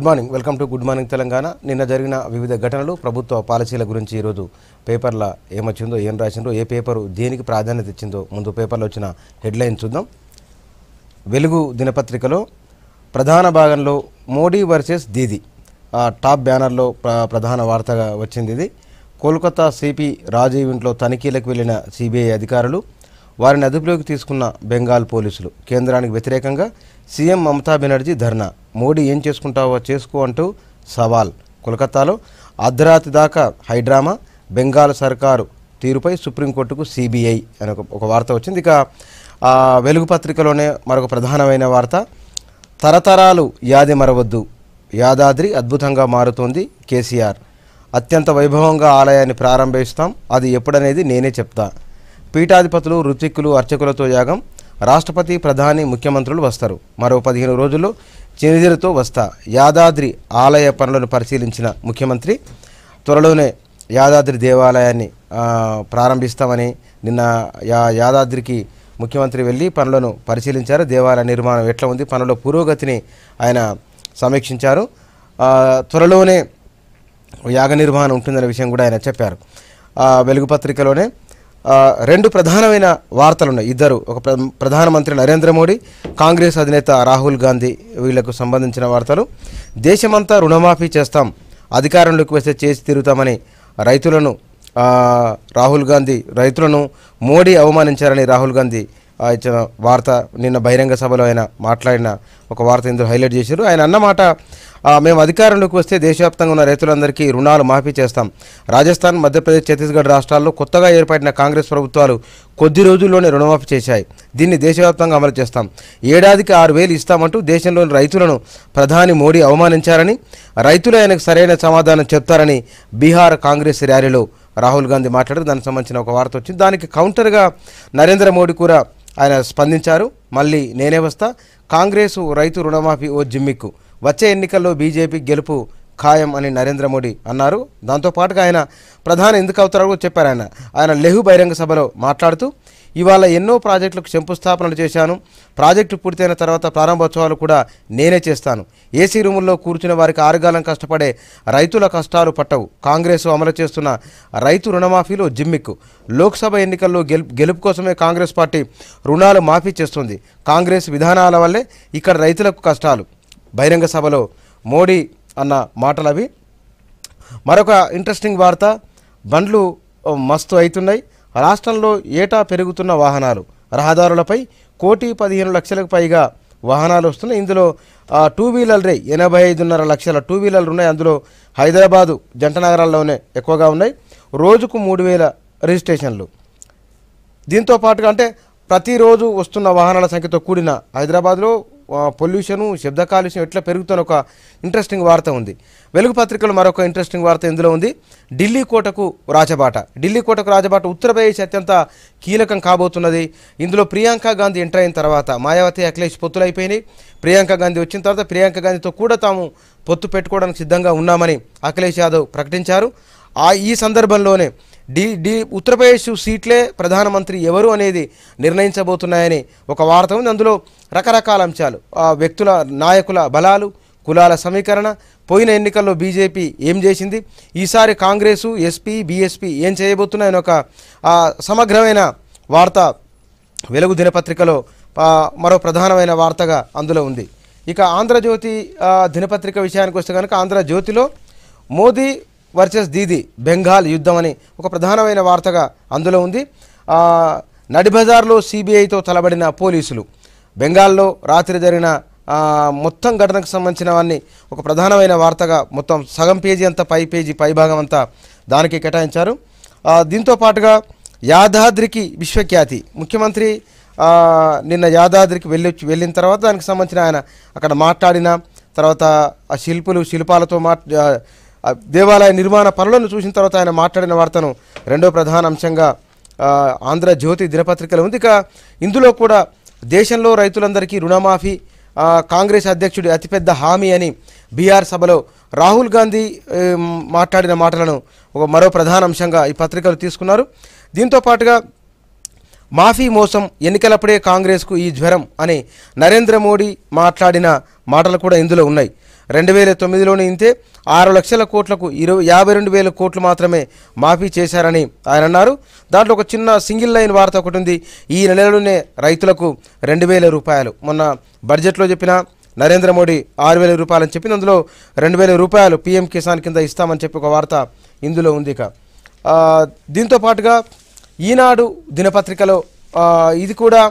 Good morning, welcome to good morning Telangana. నిన్న జరిగిన వివిధ ఘటనలు, ప్రభుత్వ పాలసీల గురించి ఈరోజు పేపర్లో ఏమొచ్చిందో, ఏం రాసిందో, ఏ పేపరు దేనికి ప్రాధాన్యత ఇచ్చిందో ముందు పేపర్లో వచ్చిన హెడ్లైన్ చూద్దాం. వెలుగు దినపత్రికలో ప్రధాన భాగంలో మోడీ వర్సెస్ దీదీ టాప్ బ్యానర్లో ప్రధాన వార్తగా వచ్చింది. ఇది కోల్కతా సిపి రాజీవ్ ఇంట్లో తనిఖీలకు వెళ్లిన సిబిఐ అధికారులు, వారిని అదుపులోకి తీసుకున్న బెంగాల్ పోలీసులు. కేంద్రానికి వ్యతిరేకంగా సీఎం మమతా బెనర్జీ ధర్నా, మోడీ ఏం చేసుకుంటావో చేసుకో అంటూ సవాల్. కోల్కతాలో అర్ధరాత్రి దాకా హైడ్రామా, బెంగాల్ సర్కారు తీరుపై సుప్రీంకోర్టుకు సిబిఐ అని ఒక వార్త వచ్చింది. ఇక వెలుగు పత్రికలోనే మరొక ప్రధానమైన వార్త, తరతరాలు యాది మరవద్దు, యాదాద్రి అద్భుతంగా మారుతోంది కేసీఆర్. అత్యంత వైభవంగా ఆలయాన్ని ప్రారంభిస్తాం, అది ఎప్పుడనేది నేనే చెప్తా. పీఠాధిపతులు, ఋత్విక్కులు, అర్చకులతో యాగం, రాష్ట్రపతి, ప్రధాని, ముఖ్యమంత్రులు వస్తారు. మరో 15 రోజుల్లో చెనిదిరితో వస్తా. యాదాద్రి ఆలయ పనులను పరిశీలించిన ముఖ్యమంత్రి త్వరలోనే యాదాద్రి దేవాలయాన్ని ప్రారంభిస్తామని నిన్న యాదాద్రికి ముఖ్యమంత్రి వెళ్ళి పనులను పరిశీలించారు. దేవాలయ నిర్మాణం ఎట్లా ఉంది, పనుల పురోగతిని ఆయన సమీక్షించారు. త్వరలోనే యాగ నిర్వహణ ఉంటుందనే విషయం కూడా ఆయన చెప్పారు. వెలుగు పత్రికలోనే రెండు ప్రధానమైన వార్తలు ఉన్నాయి. ఇద్దరు, ఒక ప్రధానమంత్రి నరేంద్ర మోడీ, కాంగ్రెస్ అధినేత రాహుల్ గాంధీ, వీళ్లకు సంబంధించిన వార్తలు. దేశమంతా రుణమాఫీ చేస్తాం, అధికారంలోకి వస్తే చేసి తిరుగుతామని రైతులను మోడీ అవమానించారని రాహుల్ గాంధీ ఇచ్చిన వార్త. నిన్న బహిరంగ సభలో ఆయన మాట్లాడిన ఒక వార్త ఇందులో హైలైట్ చేశారు. ఆయన అన్నమాట, మేము అధికారంలోకి వస్తే దేశవ్యాప్తంగా ఉన్న రైతులందరికీ రుణాలు మాఫీ చేస్తాం. రాజస్థాన్, మధ్యప్రదేశ్, ఛత్తీస్గఢ్ రాష్ట్రాల్లో కొత్తగా ఏర్పడిన కాంగ్రెస్ ప్రభుత్వాలు కొద్ది రోజుల్లోనే రుణమాఫీ చేశాయి. దీన్ని దేశవ్యాప్తంగా అమలు చేస్తాం. ఏడాదికి 6,000 ఇస్తామంటూ దేశంలోని రైతులను ప్రధాని మోడీ అవమానించారని, రైతులు ఆయనకు సరైన సమాధానం చెప్తారని బీహార్ కాంగ్రెస్ ర్యాలీలో రాహుల్ గాంధీ మాట్లాడారు. దానికి సంబంధించిన ఒక వార్త వచ్చింది. దానికి కౌంటర్గా నరేంద్ర మోడీ కూడా ఆయన స్పందించారు. మళ్ళీ నేనే వస్తా, కాంగ్రెసు రైతు రుణమాఫీ ఓ జిమ్మిక్కు, వచ్చే ఎన్నికల్లో బీజేపీ గెలుపు ఖాయం అని నరేంద్ర మోడీ అన్నారు. దాంతోపాటుగా ఆయన ప్రధాని ఎందుకు అవుతారో చెప్పారు. ఆయన లెహు బహిరంగ సభలో మాట్లాడుతూ, ఇవాళ ఎన్నో ప్రాజెక్టులకు శంకుస్థాపనలు చేశాను, ప్రాజెక్టు పూర్తయిన తర్వాత ప్రారంభోత్సవాలు కూడా నేనే చేస్తాను. ఏసీ రూముల్లో కూర్చున్న వారికి ఆరుగాలం కష్టపడే రైతుల కష్టాలు పట్టవు. కాంగ్రెస్ అమలు చేస్తున్న రైతు రుణమాఫీలో జిమ్మిక్కు, లోక్సభ ఎన్నికల్లో గెలుపు కోసమే కాంగ్రెస్ పార్టీ రుణాలు మాఫీ చేస్తుంది. కాంగ్రెస్ విధానాల వల్లే ఇక్కడ రైతులకు కష్టాలు. బహిరంగ సభలో మోడీ అన్న మాటలవి. మరొక ఇంట్రెస్టింగ్ వార్త, బండ్లు మస్తు అవుతున్నాయి, రాష్ట్రంలో ఏటా పెరుగుతున్న వాహనాలు, రహదారులపై 1,15,00,000కు పైగా వాహనాలు వస్తున్నాయి. ఇందులో టూ వీలర్లే 85.5 లక్షల టూ వీలర్లు ఉన్నాయి. అందులో హైదరాబాదు, జంట నగరాల్లోనే ఎక్కువగా ఉన్నాయి. రోజుకు 3,000 రిజిస్ట్రేషన్లు. దీంతో పాటుగా అంటే ప్రతిరోజు వస్తున్న వాహనాల సంఖ్యతో కూడిన హైదరాబాద్లో పొల్యూషను, శబ్ద కాలుష్యం ఎట్లా పెరుగుతున్న ఒక ఇంట్రెస్టింగ్ వార్త ఉంది. వెలుగు పత్రికలో మరొక ఇంట్రెస్టింగ్ వార్త ఇందులో ఉంది. ఢిల్లీ కోటకు రాజబాట ఉత్తరప్రదేశ్ అత్యంత కీలకం కాబోతున్నది. ఇందులో ప్రియాంక గాంధీ ఎంటర్ అయిన తర్వాత మాయావతి, అఖిలేష్ పొత్తులు అయిపోయినాయి. ప్రియాంక గాంధీ వచ్చిన తర్వాత ప్రియాంక గాంధీతో కూడా తాము పొత్తు పెట్టుకోవడానికి సిద్ధంగా ఉన్నామని అఖిలేష్ యాదవ్ ప్రకటించారు. ఈ సందర్భంలోనే ఉత్తరప్రదేశ్ సీట్లే ప్రధానమంత్రి ఎవరు అనేది నిర్ణయించబోతున్నాయని ఒక వార్త ఉంది. అందులో రకరకాల అంశాలు, వ్యక్తుల, నాయకుల బలాలు, కులాల సమీకరణ, పోయిన ఎన్నికల్లో బీజేపీ ఏం చేసింది, ఈసారి కాంగ్రెసు, ఎస్పీ, బీఎస్పీ ఏం చేయబోతున్నాయని ఒక సమగ్రమైన వార్త వెలుగు దినపత్రికలో మరో ప్రధానమైన వార్తగా అందులో ఉంది. ఇక ఆంధ్రజ్యోతి దినపత్రిక విషయానికి వస్తే కనుక ఆంధ్రజ్యోతిలో మోదీ వర్సెస్ దీదీ, బెంగాల్ యుద్ధం అని ఒక ప్రధానమైన వార్తగా అందులో ఉంది. నడిబజార్లో సిబిఐతో తలబడిన పోలీసులు, బెంగాల్లో రాత్రి జరిగిన మొత్తం ఘటనకు సంబంధించినవన్నీ ఒక ప్రధానమైన వార్తగా మొత్తం సగం పేజీ అంతా పైభాగం అంతా దానికి కేటాయించారు. దీంతో పాటుగా యాదాద్రికి విశ్వఖ్యాతి, ముఖ్యమంత్రి నిన్న యాదాద్రికి వెళ్ళిన తర్వాత దానికి సంబంధించిన ఆయన అక్కడ మాట్లాడిన తర్వాత ఆ శిల్పాలతో దేవాలయ నిర్మాణ పనులను చూసిన తర్వాత ఆయన మాట్లాడిన వార్తను రెండో ప్రధాన అంశంగా ఆంధ్రజ్యోతి దినపత్రికలో ఉంది. ఇక ఇందులో కూడా దేశంలో రైతులందరికీ రుణమాఫీ కాంగ్రెస్ అధ్యక్షుడి అతిపెద్ద హామీ అని బీహార్ సభలో రాహుల్ గాంధీ మాట్లాడిన మాటలను ఒక మరో ప్రధాన అంశంగా ఈ పత్రికలు తీసుకున్నారు. దీంతో పాటుగా మాఫీ మోసం, ఎన్నికలప్పుడే కాంగ్రెస్కు ఈ జ్వరం అని నరేంద్ర మోడీ మాట్లాడిన మాటలు కూడా ఇందులో ఉన్నాయి. 2009లోనే ఇంతే 6 లక్షల కోట్లకు 52,000 కోట్లు మాత్రమే మాఫీ చేశారని ఆయన అన్నారు. దాంట్లో ఒక చిన్న సింగిల్ లైన్ వార్త ఒకటి ఉంది. ఈ నెలలోనే రైతులకు 2,000 రూపాయలు మొన్న బడ్జెట్లో చెప్పిన నరేంద్ర మోడీ 6,000 రూపాయలు అని చెప్పింది. అందులో 2,000 రూపాయలు పీఎం కిసాన్ కింద ఇస్తామని చెప్పి ఒక వార్త ఇందులో ఉంది. ఇక దీంతో పాటుగా ఈనాడు దినపత్రికలో ఇది కూడా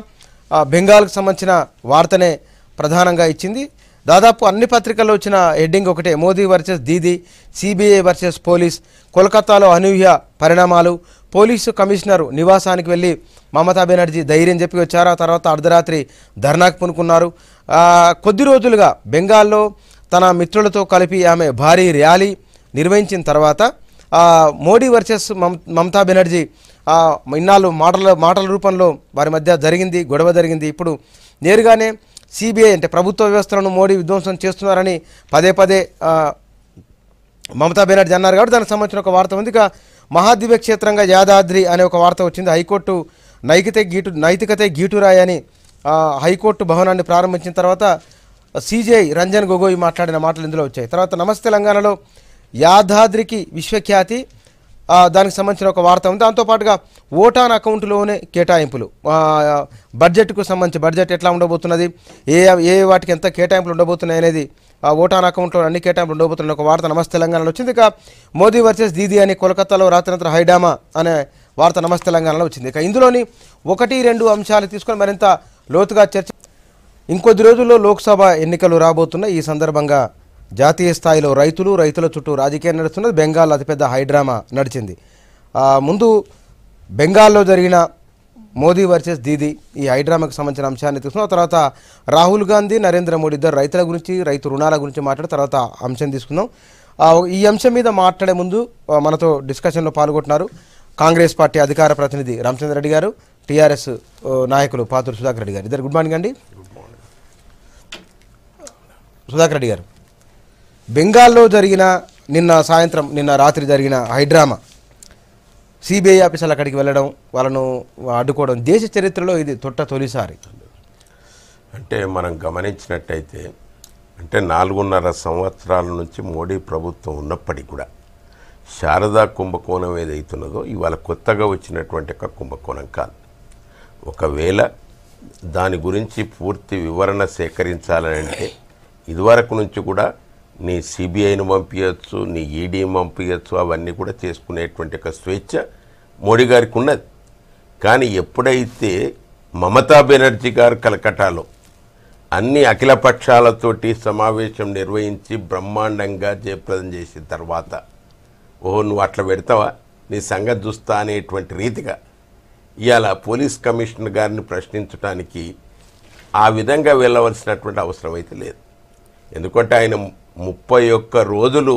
బెంగాల్కు సంబంధించిన వార్తనే ప్రధానంగా ఇచ్చింది. దాదాపు అన్ని పత్రికల్లో వచ్చిన హెడ్డింగ్ ఒకటే, Modi versus Didi, CBI versus police, కోల్కతాలో అనూహ్య పరిణామాలు, పోలీసు కమిషనర్ నివాసానికి వెళ్ళి మమతా బెనర్జీ ధైర్యం చెప్పి వచ్చారు. ఆ తర్వాత అర్ధరాత్రి ధర్నాకు పూనుకున్నారు. కొద్ది రోజులుగా బెంగాల్లో తన మిత్రులతో కలిపి ఆమె భారీ ర్యాలీ నిర్వహించిన తర్వాత మోడీ వర్సెస్ మమతా బెనర్జీ ఇన్నాళ్ళు మాటల రూపంలో వారి మధ్య గొడవ జరిగింది. ఇప్పుడు నేరుగానే సిబిఐ అంటే ప్రభుత్వ వ్యవస్థలను మోడీ విధ్వంసం చేస్తున్నారని పదే మమతా బెనర్జీ అన్నారు. కాబట్టి దానికి సంబంధించిన ఒక వార్త ఉంది. ఇక మహాదివ్య క్షేత్రంగా యాదాద్రి అనే ఒక వార్త వచ్చింది. హైకోర్టు నైతికతే గీటురాయని హైకోర్టు భవనాన్ని ప్రారంభించిన తర్వాత సిజేఐ రంజన్ గొగోయ్ మాట్లాడిన మాటలు ఇందులో వచ్చాయి. తర్వాత నమస్తే తెలంగాణలో యాదాద్రికి విశ్వఖ్యాతి, దానికి సంబంధించిన ఒక వార్త ఉంది. దాంతోపాటుగా ఓటాన్ అకౌంట్లోనే కేటాయింపులు, బడ్జెట్కు సంబంధించి బడ్జెట్ ఎట్లా ఉండబోతున్నది, ఏ వాటికి ఎంత కేటాయింపులు ఉండబోతున్నాయి అనేది ఓటాన్ అకౌంట్లో అన్ని కేటాయింపులు ఉండబోతున్న ఒక వార్త నమస్తే తెలంగాణలో వచ్చింది. ఇక మోదీ వర్సెస్ దీదీ అని కోల్కతాలో రాత్రంతా హైడామా అనే వార్త నమస్తే తెలంగాణలో వచ్చింది. ఇక ఇందులోని 1-2 అంశాలు తీసుకొని మరింత లోతుగా చర్చ. ఇంకొద్ది రోజుల్లో లోక్సభ ఎన్నికలు రాబోతున్నాయి. ఈ సందర్భంగా జాతీయ స్థాయిలో రైతుల చుట్టూ రాజకీయం నడుస్తున్నది. బెంగాల్లో అతిపెద్ద హైడ్రామా నడిచింది. ముందు బెంగాల్లో జరిగిన మోదీ వర్సెస్ దీదీ ఈ హైడ్రామాకు సంబంధించిన అంశాన్ని తీసుకున్నాం. తర్వాత రాహుల్ గాంధీ, నరేంద్ర మోడీ ఇద్దరు రైతుల గురించి, రైతు రుణాల గురించి మాట్లాడి తర్వాత అంశం తీసుకుందాం. ఈ అంశం మీద మాట్లాడే ముందు మనతో డిస్కషన్లో పాల్గొంటున్నారు కాంగ్రెస్ పార్టీ అధికార ప్రతినిధి రామచంద్ర రెడ్డి గారు, టీఆర్ఎస్ నాయకులు పాతూరు సుధాకర్ రెడ్డి గారు. ఇద్దరు గుడ్ మార్నింగ్ అండి. సుధాకర్ రెడ్డి గారు, బెంగాల్లో జరిగిన నిన్న రాత్రి జరిగిన హైడ్రామా, సిబిఐ ఆఫీసర్లు అక్కడికి వెళ్ళడం, వాళ్ళను అడ్డుకోవడం దేశ చరిత్రలో ఇది తొలిసారి. అంటే మనం గమనించినట్టయితే 4.5 సంవత్సరాల నుంచి మోడీ ప్రభుత్వం ఉన్నప్పటికీ కూడా శారదా కుంభకోణం ఏదైతున్నదో ఇవాళ కొత్తగా వచ్చినటువంటి ఒక కుంభకోణం కాదు. ఒకవేళ దాని గురించి పూర్తి వివరణ సేకరించాలంటే ఇదివరకు నుంచి కూడా నీ సిబిఐని పంపించచ్చు, నీ ఈడీని పంపించచ్చు, అవన్నీ కూడా చేసుకునేటువంటి ఒక స్వేచ్ఛ మోడీ గారికి ఉన్నది. కానీ ఎప్పుడైతే మమతా బెనర్జీ గారు కలకటాలో అన్ని అఖిలపక్షాలతోటి సమావేశం నిర్వహించి బ్రహ్మాండంగా జయప్రదం చేసిన తర్వాత నువ్వు అట్లా పెడతావా, నీ సంగతి చూస్తా అనేటువంటి రీతిగా ఇవాళ పోలీస్ కమిషనర్ గారిని ప్రశ్నించడానికి ఆ విధంగా వెళ్ళవలసినటువంటి అవసరం అయితే లేదు. ఎందుకంటే ఆయన 31 రోజులు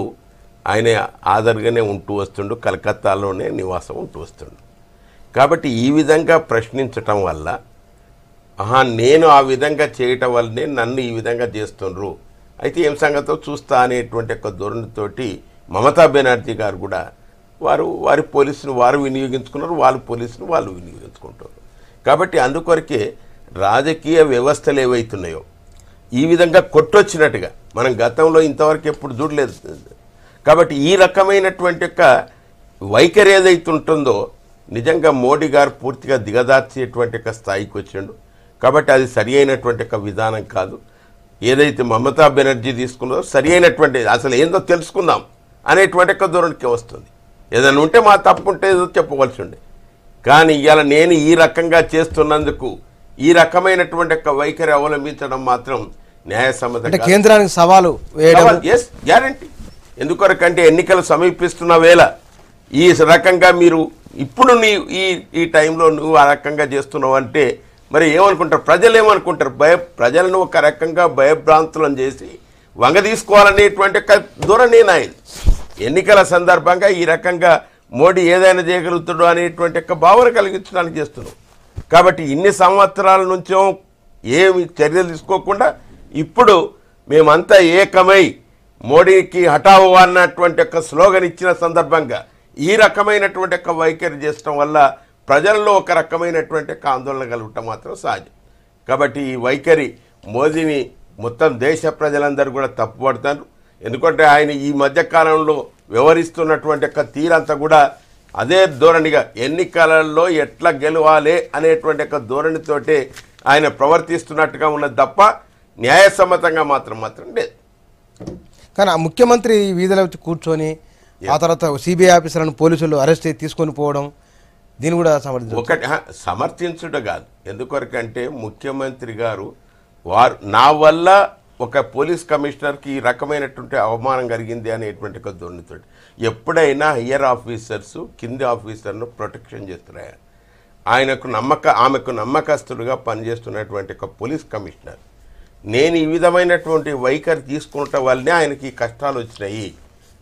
ఆయన ఆధారంగానే ఉంటూ వస్తుండు, కలకత్తాలోనే నివాసం ఉంటూ వస్తుండు. కాబట్టి ఈ విధంగా ప్రశ్నించటం వల్ల నేను ఆ విధంగా చేయటం వల్లనే నన్ను ఈ విధంగా చేస్తుండ్రు, అయితే ఏం సంగతో చూస్తా అనేటువంటి ఒక ధోరణితోటి మమతా బెనర్జీ గారు కూడా వారి పోలీసును వారు వినియోగించుకున్నారు, వాళ్ళ పోలీసును వాళ్ళు వినియోగించుకుంటారు. కాబట్టి అందుకొరకే రాజకీయ వ్యవస్థలు ఏవైతున్నాయో ఈ విధంగా కొట్టొచ్చినట్టుగా మనం గతంలో ఇంతవరకు ఎప్పుడు చూడలేదు. కాబట్టి ఈ రకమైనటువంటి యొక్క వైఖరి ఏదైతే ఉంటుందో నిజంగా మోడీ గారు పూర్తిగా దిగదార్చేటువంటి ఒక స్థాయికి వచ్చిండు. కాబట్టి అది సరి అయినటువంటి ఒక విధానం కాదు. ఏదైతే మమతా బెనర్జీ తీసుకున్నదో సరి అయినటువంటి అసలు ఏందో తెలుసుకుందాం అనేటువంటి ఒక ధోరణికి వస్తుంది. ఏదైనా ఉంటే మా తప్పు ఉంటే ఏదో చెప్పవలసి ఉండే. కానీ ఇవాళ నేను ఈ రకంగా చేస్తున్నందుకు ఈ రకమైనటువంటి ఒక వైఖరి అవలంబించడం మాత్రం న్యాయసమ్మత, కేంద్రానికి సవాలు ఎస్ గ్యారంటీ. ఎందుకొరకంటే ఎన్నికలు సమీపిస్తున్న వేళ ఈ రకంగా మీరు ఇప్పుడు ఈ టైంలో నువ్వు ఆ రకంగా చేస్తున్నావు అంటే మరి ఏమనుకుంటారు ప్రజలు, ఏమనుకుంటారు? ప్రజలను ఒక రకంగా భయభ్రాంతులను చేసి వంగ తీసుకోవాలనేటువంటి ఒక ధోరణి నాయది. ఎన్నికల సందర్భంగా ఈ రకంగా మోడీ ఏదైనా చేయగలుగుతాడో అనేటువంటి ఒక భావన కలిగించడానికి చేస్తున్నాం. కాబట్టి ఇన్ని సంవత్సరాల నుంచో ఏమి చర్యలు తీసుకోకుండా ఇప్పుడు మేమంతా ఏకమై మోడీకి హఠావు అన్నటువంటి ఒక స్లోగన్ ఇచ్చిన సందర్భంగా ఈ రకమైనటువంటి ఒక వైఖరి చేయడం వల్ల ప్రజల్లో ఒక రకమైనటువంటి ఒక ఆందోళన కలగటం మాత్రం సహజం. కాబట్టి ఈ వైఖరి మోదీని మొత్తం దేశ ప్రజలందరూ కూడా తప్పుపడతారు. ఎందుకంటే ఆయన ఈ మధ్య కాలంలో వ్యవహరిస్తున్నటువంటి యొక్క తీరంతా కూడా అదే ధోరణిగా ఎన్నికలలో ఎట్లా గెలవాలి అనేటువంటి యొక్క ధోరణితోటే ఆయన ప్రవర్తిస్తున్నట్టుగా ఉన్నది తప్ప న్యాయసమ్మతంగా మాత్రం లేదు. కానీ ఆ ముఖ్యమంత్రి వీధిలో వచ్చి కూర్చొని ఆ తర్వాత సిబిఐ ఆఫీసర్లను పోలీసులు అరెస్ట్ చేసి తీసుకొని పోవడం దీన్ని కూడా సమర్థించుట కాదు. ఎందుకొరకంటే ముఖ్యమంత్రి గారు నా వల్ల ఒక పోలీస్ కమిషనర్కి ఈ రకమైనటువంటి అవమానం కలిగింది అనేటువంటి ఒక ధోరణితో ఎప్పుడైనా హయ్యర్ ఆఫీసర్స్ కింది ఆఫీసర్ను ప్రొటెక్షన్ చేస్తున్నాయి. ఆమెకు నమ్మకస్తుడుగా పనిచేస్తున్నటువంటి ఒక పోలీస్ కమిషనర్ నేను ఈ విధమైనటువంటి వైఖరి తీసుకుంటా వల్లనే ఆయనకి కష్టాలు వచ్చినాయి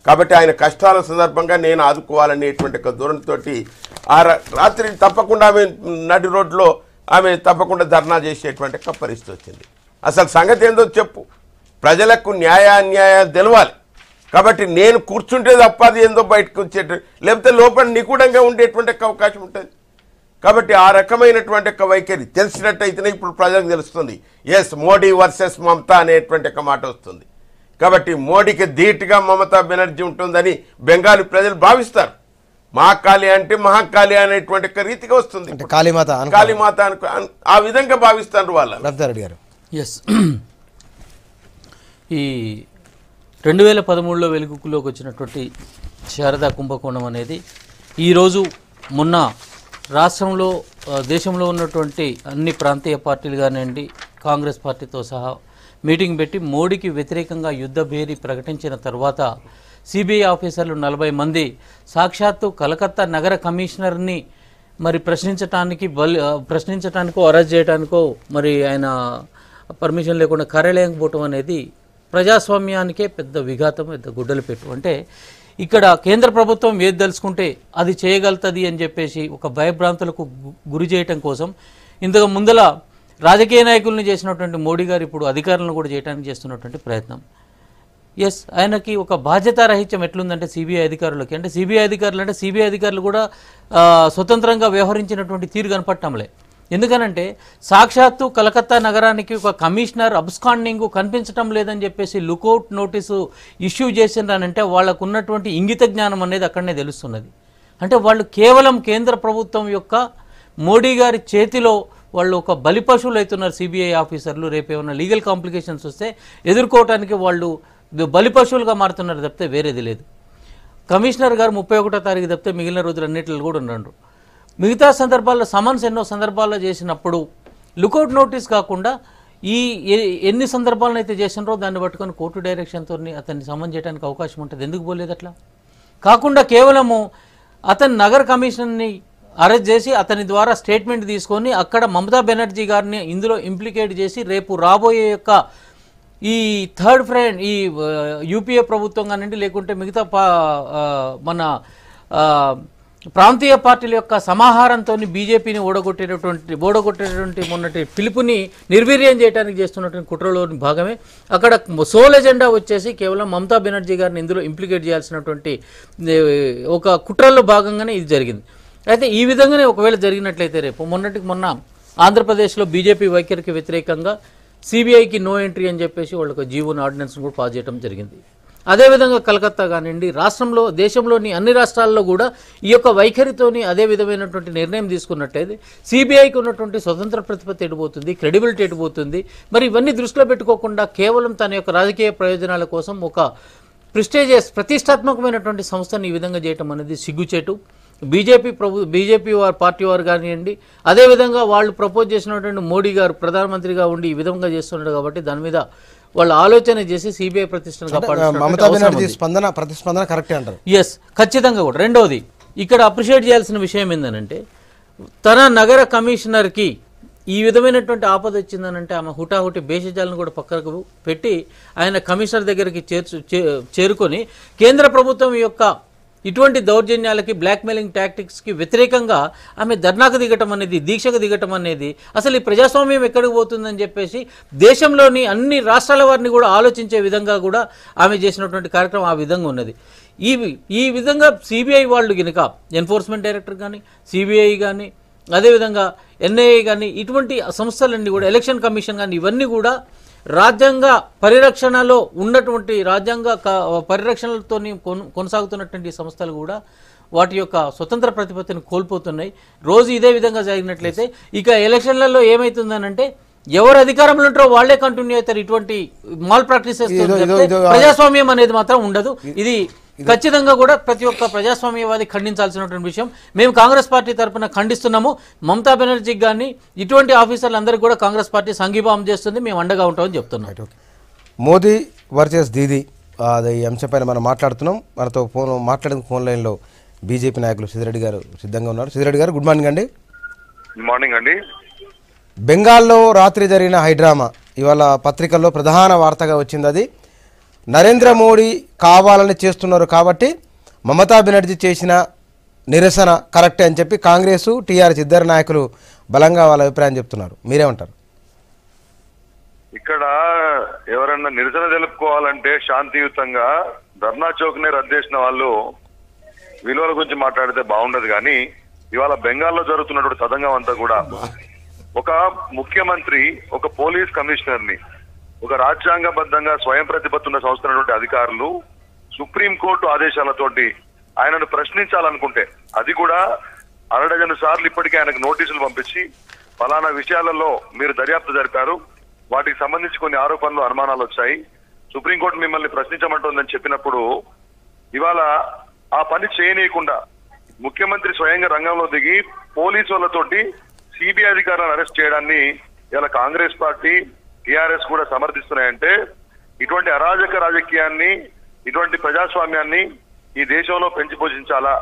కాబట్టి ఆయన కష్టాల సందర్భంగా నేను ఆదుకోవాలనేటువంటి ఒక ధోరణితోటి ఆ రాత్రి తప్పకుండా ఆమె నడి రోడ్లో ఆమె తప్పకుండా ధర్నా చేసేటువంటి ఒక పరిస్థితి వచ్చింది. అసలు సంగతి ఏందో చెప్పు, ప్రజలకు అన్యాయాలు తెలవాలి. కాబట్టి నేను కూర్చుంటే తప్ప అది ఏందో బయటకు వచ్చేట లేకపోతే లోపల నిగూఢంగా ఉండేటువంటి అవకాశం ఉంటుంది. కాబట్టి ఆ రకమైనటువంటి ఒక వైఖరి తెలిసినట్టయితేనే ఇప్పుడు ప్రజలకు తెలుస్తుంది. ఎస్, మోడీ వర్సెస్ మమతా అనేటువంటి ఒక మాట వస్తుంది. కాబట్టి మోడీకి ధీటుగా మమతా బెనర్జీ ఉంటుందని బెంగాలీ ప్రజలు భావిస్తారు. మహాకాళి అంటే మహాకాళి అనేటువంటి ఒక రీతిగా వస్తుంది. కాళీమాత ఆ విధంగా భావిస్తారు వాళ్ళు. ఎస్, ఈ 2013లో వెలుగులోకి వచ్చినటువంటి శారదా కుంభకోణం అనేది ఈరోజు మొన్న రాష్ట్రంలో దేశంలో ఉన్నటువంటి అన్ని ప్రాంతీయ పార్టీలు కానివ్వండి కాంగ్రెస్ పార్టీతో సహా మీటింగ్ పెట్టి మోడీకి వ్యతిరేకంగా యుద్ధ భేరీ ప్రకటించిన తర్వాత సిబిఐ ఆఫీసర్లు 40 మంది సాక్షాత్తు కలకత్తా నగర కమిషనర్ని మరి ప్రశ్నించటానికో అరెస్ట్ చేయడానికో మరి ఆయన పర్మిషన్ లేకుండా కార్యాలయం పోవటం అనేది ప్రజాస్వామ్యానికే పెద్ద విఘాతం, పెద్ద గుడ్డలు పెట్టు. అంటే ఇక్కడ కేంద్ర ప్రభుత్వం ఏది తెలుసుకుంటే అది చేయగలుగుతుంది అని చెప్పేసి ఒక భయభ్రాంతులకు గురి చేయటం కోసం ఇంతకు ముందల రాజకీయ నాయకుల్ని చేసినటువంటి మోడీ గారు ఇప్పుడు అధికారులను కూడా చేయడానికి చేస్తున్నటువంటి ప్రయత్నం. ఎస్, ఆయనకి ఒక బాధ్యతారాహిత్యం ఎట్లుందంటే సిబిఐ అధికారులకి, అంటే సిబిఐ అధికారులు కూడా స్వతంత్రంగా వ్యవహరించినటువంటి తీరు కనపడటంలే. ఎందుకనంటే సాక్షాత్తు కలకత్తా నగరానికి ఒక కమిషనర్ అబ్స్కాండింగ్ కనిపించటం లేదని చెప్పేసి లుకౌట్ నోటీసు ఇష్యూ చేసిండ్రనంటే వాళ్ళకు ఉన్నటువంటి ఇంగిత జ్ఞానం అనేది అక్కడనే తెలుస్తున్నది. అంటే వాళ్ళు కేవలం కేంద్ర ప్రభుత్వం యొక్క మోడీ గారి చేతిలో వాళ్ళు ఒక బలిపశువులు అవుతున్నారు. సిబిఐ ఆఫీసర్లు రేపు ఏమైనా లీగల్ కాంప్లికేషన్స్ వస్తే ఎదుర్కోవటానికి వాళ్ళు బలిపశువులుగా మారుతున్నారు తప్పితే వేరేది లేదు. కమిషనర్ గారు 31వ తారీఖు తప్పితే మిగిలిన రోజులు అన్నింటిలో కూడా ఉన్నారు. మిగతా సందర్భాల్లో సమన్స్ ఎన్నో సందర్భాల్లో చేసినప్పుడు లుకౌట్ నోటీస్ కాకుండా ఈ ఎన్ని సందర్భాలను అయితే చేసినారో దాన్ని పట్టుకొని కోర్టు డైరెక్షన్తో అతన్ని సమన్ చేయడానికి అవకాశం ఉంటుంది. ఎందుకు పోలేదు అట్లా కాకుండా కేవలము అతని నగర కమిషన్ని అరెస్ట్ చేసి అతని ద్వారా స్టేట్మెంట్ తీసుకొని అక్కడ మమతా బెనర్జీ గారిని ఇందులో ఇంప్లికేట్ చేసి రేపు రాబోయే యొక్క ఈ థర్డ్ ఫ్రంట్ ఈ యూపీఏ ప్రభుత్వం కానివ్వండి లేకుంటే మిగతా మన ప్రాంతీయ పార్టీల యొక్క సమాహారంతో బీజేపీని ఓడగొట్టేటువంటి మొన్నటి పిలుపుని నిర్వీర్యం చేయడానికి చేస్తున్నటువంటి కుట్రలోని భాగమే. అక్కడ సోల్ ఎజెండా వచ్చేసి కేవలం మమతా బెనర్జీ గారిని ఇందులో ఇంప్లికేట్ చేయాల్సినటువంటి ఒక కుట్రలో భాగంగానే ఇది జరిగింది. అయితే ఈ విధంగానే ఒకవేళ జరిగినట్లయితే రేపు మొన్న ఆంధ్రప్రదేశ్లో బీజేపీ వైఖరికి వ్యతిరేకంగా సిబిఐకి నో ఎంట్రీ అని చెప్పేసి వాళ్ళకు జీవోని ఆర్డినెన్స్ కూడా పాస్ చేయడం జరిగింది. అదేవిధంగా కలకత్తా కానివ్వండి రాష్ట్రంలో దేశంలోని అన్ని రాష్ట్రాల్లో కూడా ఈ యొక్క వైఖరితోని అదే విధమైనటువంటి నిర్ణయం తీసుకున్నట్లయితే సిబిఐకి ఉన్నటువంటి స్వతంత్ర ప్రతిపత్తి ఎడిపోతుంది, క్రెడిబిలిటీ ఎడిపోతుంది. మరి ఇవన్నీ దృష్టిలో పెట్టుకోకుండా కేవలం తన యొక్క రాజకీయ ప్రయోజనాల కోసం ఒక ప్రతిష్టాత్మకమైనటువంటి సంస్థను ఈ విధంగా చేయటం అనేది సిగ్గుచేటు. బీజేపీ పార్టీ వారు కానివ్వండి అదేవిధంగా వాళ్ళు ప్రపోజ్ చేసినటువంటి మోడీ గారు ప్రధానమంత్రిగా ఉండి ఈ విధంగా చేస్తున్నాడు కాబట్టి దాని మీద వాళ్ళు ఆలోచన చేసి సిబిఐ ప్రతిష్టను ప్రతిస్పందన కరెక్టే అంటారు. ఎస్, ఖచ్చితంగా కూడా. రెండవది ఇక్కడ అప్రిషియేట్ చేయాల్సిన విషయం ఏంటంటే తన నగర కమిషనర్కి ఈ విధమైనటువంటి ఆపద వచ్చిందనంటే ఆమె హుటాహుటి భేషజాలను కూడా పక్కకు పెట్టి ఆయన కమిషనర్ దగ్గరికి చేరుకొని కేంద్ర ప్రభుత్వం యొక్క ఇటువంటి దౌర్జన్యాలకి బ్లాక్మెయిలింగ్ టాక్టిక్స్కి వ్యతిరేకంగా ఆమె ధర్నాకు దిగటం అనేది దీక్షకు దిగటం అనేది అసలు ఈ ప్రజాస్వామ్యం ఎక్కడికి పోతుందని చెప్పేసి దేశంలోని అన్ని రాష్ట్రాల వారిని కూడా ఆలోచించే విధంగా కూడా ఆమె చేసినటువంటి కార్యక్రమం ఆ విధంగా ఉన్నది. ఈ విధంగా సిబిఐ వాళ్ళు కనుక ఎన్ఫోర్స్మెంట్ డైరెక్టర్ కానీ సిబిఐ కానీ అదేవిధంగా ఎన్ఐఏ కానీ ఇటువంటి సంస్థలన్నీ కూడా ఎలక్షన్ కమిషన్ కానీ ఇవన్నీ కూడా రాజ్యాంగ పరిరక్షణలో ఉన్నటువంటి రాజ్యాంగ పరిరక్షణలతో కొనసాగుతున్నటువంటి సంస్థలు కూడా వాటి యొక్క స్వతంత్ర ప్రతిపత్తిని కోల్పోతున్నాయి. రోజు ఇదే విధంగా జరిగినట్లయితే ఇక ఎలక్షన్లలో ఏమైతుందనంటే ఎవరు అధికారంలో ఉంటారో వాళ్లే కంటిన్యూ అవుతారు. ఇటువంటి మాల్ ప్రాక్టీసెస్ ప్రజాస్వామ్యం అనేది మాత్రం ఉండదు. ఇది ఖచ్చితంగా కూడా ప్రతి ఒక్క ప్రజాస్వామ్యవాది ఖండించాల్సినటువంటి విషయం. మేము కాంగ్రెస్ పార్టీ తరఫున ఖండిస్తున్నాము. మమతా బెనర్జీకి కానీ ఇటువంటి ఆఫీసర్లందరికీ కూడా కాంగ్రెస్ పార్టీ సంఘీభావం చేస్తుంది, మేము అండగా ఉంటామని చెప్తున్నాం. మోదీ వర్సెస్ దీదీ అది ఈ అంశంపైన మనం మాట్లాడుతున్నాం. మనతో మాట్లాడిన ఫోన్ లైన్లో బీజేపీ నాయకులు సిద్దిరెడ్డి గారు సిద్ధంగా ఉన్నారు. సిద్దిరెడ్డి గారు గుడ్ మార్నింగ్ అండి. గుడ్ మార్నింగ్ అండి. బెంగాల్లో రాత్రి జరిగిన హైడ్రామా ఇవాళ పత్రికల్లో ప్రధాన వార్తగా వచ్చింది. అది నరేంద్ర మోడీ కావాలని చేస్తున్నారు కాబట్టి మమతా బెనర్జీ చేసిన నిరసన కరెక్టే అని చెప్పి కాంగ్రెస్ టీఆర్ఎస్ ఇద్దరు నాయకులు బలంగా వాళ్ళ అభిప్రాయం చెప్తున్నారు. మీరేమంటారు? ఇక్కడ ఎవరన్నా నిరసన తెలుపుకోవాలంటే శాంతియుతంగా ధర్నా చౌక్నే రద్దేసిన వాళ్ళు విలువల గురించి మాట్లాడితే బాగుండదు. కానీ ఇవాళ బెంగాల్లో జరుగుతున్నటువంటి తతంగం అంతా కూడా ఒక ముఖ్యమంత్రి ఒక పోలీస్ కమిషనర్ ని ఒక రాజ్యాంగబద్ధంగా స్వయం ప్రతిపత్తున్న సంస్థ అధికారులు సుప్రీంకోర్టు ఆదేశాలతోటి ఆయనను ప్రశ్నించాలనుకుంటే అది కూడా 6 సార్లు ఇప్పటికే ఆయనకు నోటీసులు పంపించి ఫలానా విషయాలలో మీరు దర్యాప్తు జరిపారు, వాటికి సంబంధించి కొన్ని ఆరోపణలు అనుమానాలు వచ్చాయి, సుప్రీంకోర్టు మిమ్మల్ని ప్రశ్నించమంటుందని చెప్పినప్పుడు ఇవాళ ఆ పని చేయనీయకుండా ముఖ్యమంత్రి స్వయంగా రంగంలో దిగి పోలీసు వాళ్ళతోటి సిబిఐ అధికారులను అరెస్ట్ చేయడాన్ని ఇలా కాంగ్రెస్ పార్టీ టిఆర్ఎస్ కూడా సమర్థిస్తున్నాయంటే ఇటువంటి అరాజక రాజకీయాన్ని ఇటువంటి ప్రజాస్వామ్యాన్ని ఈ దేశంలో పెంచి పోషించాలా,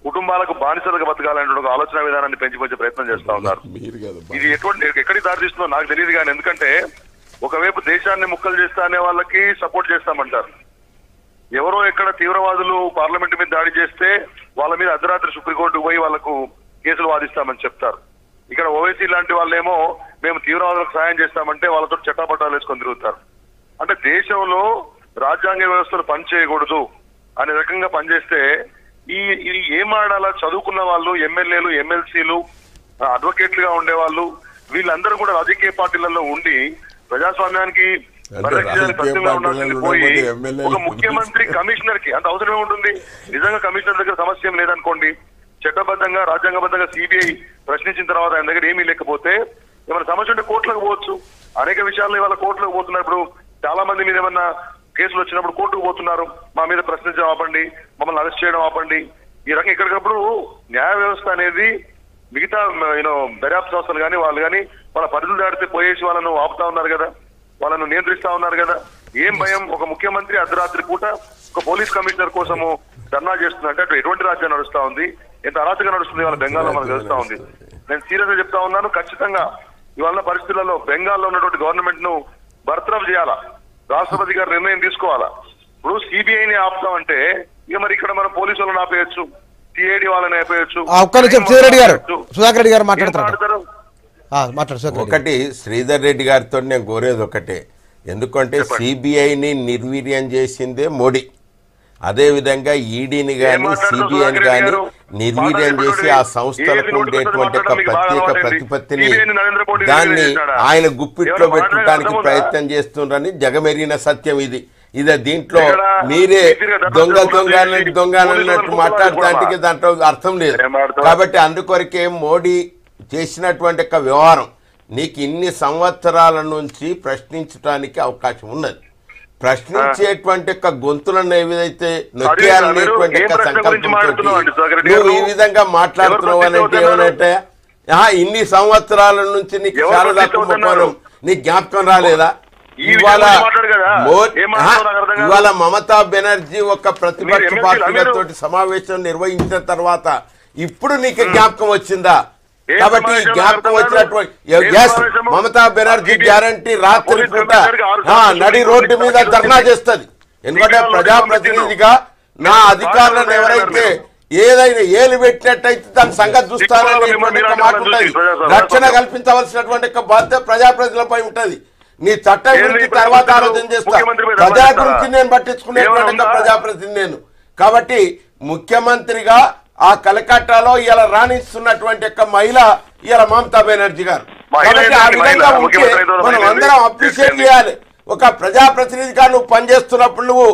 కుటుంబాలకు బానిసలుగా బతకాలనే ఒక ఆలోచన విధానాన్ని పెంచిపోసే ప్రయత్నం చేస్తా ఉన్నారు. ఇది ఎక్కడికి దారితీస్తుందో నాకు తెలియదు. కానీ ఎందుకంటే ఒకవైపు దేశాన్ని ముక్కలు చేస్తా అనే వాళ్ళకి సపోర్ట్ చేస్తామంటారు, ఎవరో ఎక్కడ తీవ్రవాదులు పార్లమెంట్ మీద దాడి చేస్తే వాళ్ళ మీద అర్ధరాత్రి సుప్రీంకోర్టుకు పోయి వాళ్లకు కేసులు వాదిస్తామని చెప్తారు. ఇక్కడ ఓవైసీ లాంటి వాళ్ళేమో మేము తీవ్రవాదులకు సాయం చేస్తామంటే వాళ్ళతో చట్టాపట్టాలు వేసుకొని తిరుగుతారు. అంటే దేశంలో రాజ్యాంగ వ్యవస్థలు పనిచేయకూడదు అనే రకంగా పనిచేస్తే ఈ ఏం ఆడాలా చదువుకున్న వాళ్ళు ఎమ్మెల్యేలు ఎమ్మెల్సీలు అడ్వకేట్లుగా ఉండేవాళ్ళు వీళ్ళందరూ కూడా రాజకీయ పార్టీలలో ఉండి ప్రజాస్వామ్యానికి పోయి ఒక ముఖ్యమంత్రి కమిషనర్ కి అంత అవసరమే ఉంటుంది. నిజంగా కమిషనర్ దగ్గర సమస్య ఏం లేదనుకోండి, చట్టబద్ధంగా రాజ్యాంగబద్ధంగా సిబిఐ ప్రశ్నించిన తర్వాత ఆయన దగ్గర ఏమీ లేకపోతే ఏమైనా సమస్య ఉంటే కోర్టులకు పోవచ్చు. అనేక విషయాల్లో ఇవాళ కోర్టులకు పోతున్నారు. ఇప్పుడు చాలా మంది మీద ఏమన్నా కేసులు వచ్చినప్పుడు కోర్టుకు పోతున్నారు, మా మీద ప్రశ్నించడం ఆపండి, మమ్మల్ని అరెస్ట్ చేయడం ఆపండి. ఈ రకం ఎక్కడికప్పుడు న్యాయ వ్యవస్థ అనేది మిగతా దర్యాప్తు సంస్థలు కానీ వాళ్ళు కానీ వాళ్ళ పరిధులు దాడితే పోయేసి వాళ్ళను ఆపుతా ఉన్నారు కదా, వాళ్ళను నియంత్రిస్తా ఉన్నారు కదా. ఏం భయం? ఒక ముఖ్యమంత్రి అర్ధరాత్రి పూట ఒక పోలీస్ కమిషనర్ కోసము ధర్నా చేస్తుందంటే అటు ఎటువంటి రాజ్యం నడుస్తా ఉంది, ఎంత అరాచగా నడుస్తుంది వాళ్ళ బెంగాల్లో మనకు తెలుస్తా ఉంది. నేను సీరియస్ గా చెప్తా ఉన్నాను, ఖచ్చితంగా ఇవాళ పరిస్థితులలో బెంగాల్లో ఉన్నటువంటి గవర్నమెంట్ ను బర్తరఫ్ చేయాలా, రాష్ట్రపతి గారు నిర్ణయం తీసుకోవాలా. ఇప్పుడు సిబిఐని ఆపుతామంటే ఇక మరి ఇక్కడ మనం పోలీసు వాళ్ళని ఆపేయచ్చు, సిఐడి వాళ్ళని ఆపేయచ్చు. సుధాకర్ రెడ్డి గారు మాట్లాడతారు. ఒకటి శ్రీధర్ రెడ్డి గారితో నేను కోరేది ఒకటే, ఎందుకంటే సిబిఐని నిర్వీర్యం చేసిందే మోడీ, అదేవిధంగా ఈడీని కానీ సిబిఐని కానీ నిర్వీర్యం చేసి ఆ సంస్థలకు ఉండేటువంటి ఒక ప్రత్యేక ప్రతిపత్తిని దాన్ని ఆయన గుప్పిట్లో పెట్టడానికి ప్రయత్నం చేస్తున్నారని జగమెరిగిన సత్యం ఇది. ఇదే దీంట్లో మీరే దొంగ అన్నట్టు మాట్లాడటానికి దాంట్లో అర్థం లేదు. కాబట్టి అందుకొరకే మోడీ చేసినటువంటి ఒక వ్యవహారం నీకు ఇన్ని సంవత్సరాల నుంచి ప్రశ్నించడానికి అవకాశం ఉన్నది. ప్రశ్నించేటువంటి గొంతులను ఏదైతే నొక్కేయాలనేటువంటి సంకల్పంతో నువ్వు ఈ విధంగా మాట్లాడుతున్నావు అంటే ఏమనంటే ఇన్ని సంవత్సరాల నుంచి నీకు శారదా కుంభకోణం నీకు జ్ఞాపకం రాలేదా? ఇవాళ మమతా బెనర్జీ ఒక ప్రతిపక్ష పార్టీలతో సమావేశం నిర్వహించిన తర్వాత ఇప్పుడు నీకు జ్ఞాపకం వచ్చిందా? కాబట్టి జ్ఞాపకం వచ్చినటువంటి మమతా బెనర్జీ గ్యారంటీ రాత్రి పూట నడి రోడ్డు మీద ధర్నా చేస్తుంది. ఎందుకంటే ప్రజాప్రతినిధిగా నా అధికారులను ఎవరైతే ఏదైనా ఏలు పెట్టినట్టయితే దాని సంగతి చూస్తారనేటువంటి మాట ఉంటుంది. రక్షణ కల్పించవలసినటువంటి బాధ్యత ప్రజాప్రతినిధులపై ఉంటుంది. నీ చట్టం గురించి తర్వాత ఆలోచన చేస్తా, ప్రజల గురించి నేను పట్టించుకునేటువంటి ప్రజాప్రతినిధి నేను. కాబట్టి ముఖ్యమంత్రిగా ఆ కలకట్టాలో ఇలా రాణిస్తున్నటువంటి మహిళ ఇలా మమతా బెనర్జీ గారు. కాబట్టి ఆ విధంగా ఉంటే మనం అందరం అప్రిషియేట్ చేయాలి. ఒక ప్రజాప్రతినిధిగా నువ్వు పనిచేస్తున్నప్పుడు నువ్వు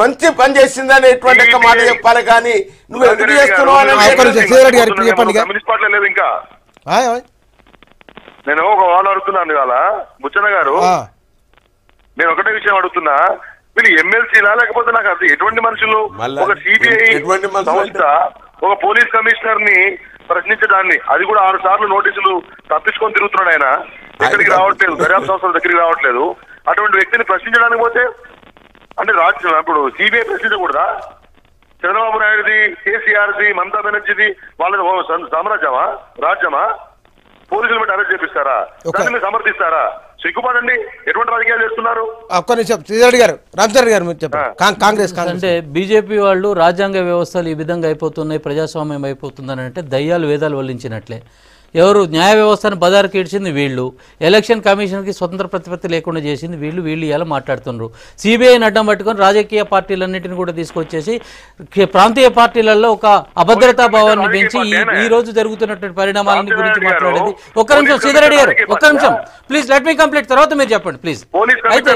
మంచి పని చేసిందనేటువంటి ఒక మాట చెప్పాలి, కానీ నువ్వు ఎందుకు చేస్తున్నావు కమ్యూనిస్ట్ పార్టీలో లేదు ఇంకా. నేను ఒక వాళ్ళు అడుగుతున్నాను ఇవాళ బుచ్చన్న గారు, నేను ఒకటే విషయం అడుగుతున్నా, వీళ్ళు ఎమ్మెల్సీలా లేకపోతే నాకు అది ఎటువంటి మనుషులు? ఒక సిబిఐ సంస్థ ఒక పోలీస్ కమిషనర్ ని ప్రశ్నించడాన్ని, అది కూడా 6 సార్లు నోటీసులు తప్పించుకొని తిరుగుతున్నాడు ఆయన, ఎక్కడికి రావట్లేదు, దర్యాప్తు సంస్థల దగ్గరికి రావట్లేదు. అటువంటి వ్యక్తిని ప్రశ్నించడానికి పోతే అంటే రాజ్యం ఇప్పుడు సిబిఐ ప్రశ్నించకూడదా? చంద్రబాబు నాయుడుది, కేసీఆర్ది, మమతా బెనర్జీది వాళ్ళది సామ్రాజ్యమా, రాజ్యమా? పోలీసులు పెట్టి అరెస్ట్ చేపిస్తారా? దాన్ని మీరు సమర్థిస్తారా? సిగ్గుపడండి, ఎటువంటి రాజకీయాలు చేస్తున్నారు? కాంగ్రెస్ అంటే బీజేపీ వాళ్ళు రాజ్యాంగ వ్యవస్థలు ఈ విధంగా అయిపోతున్నాయి, ప్రజాస్వామ్యం అయిపోతుందని అంటే దయ్యాలు వేదాలు వల్లించినట్లే. ఎవరు న్యాయ వ్యవస్థను బజారుకి ఇడ్చింది వీళ్ళు, ఎలక్షన్ కమిషన్కి స్వతంత్ర ప్రతిపత్తి లేకుండా చేసింది వీళ్ళు ఇలా మాట్లాడుతున్నారు. సిబిఐని అడ్డం పట్టుకొని రాజకీయ పార్టీలన్నింటినీ కూడా తీసుకొచ్చేసి ప్రాంతీయ పార్టీలలో ఒక అభద్రతా భావాన్ని పెంచి ఈ రోజు జరుగుతున్నటువంటి పరిణామాలని గురించి మాట్లాడేది. ఒక్క నిమిషం శ్రీధర్ గారు, ఒక్క నిమిషం ప్లీజ్, లెట్ మీ కంప్లీట్, తర్వాత మీరు చెప్పండి ప్లీజ్. అయితే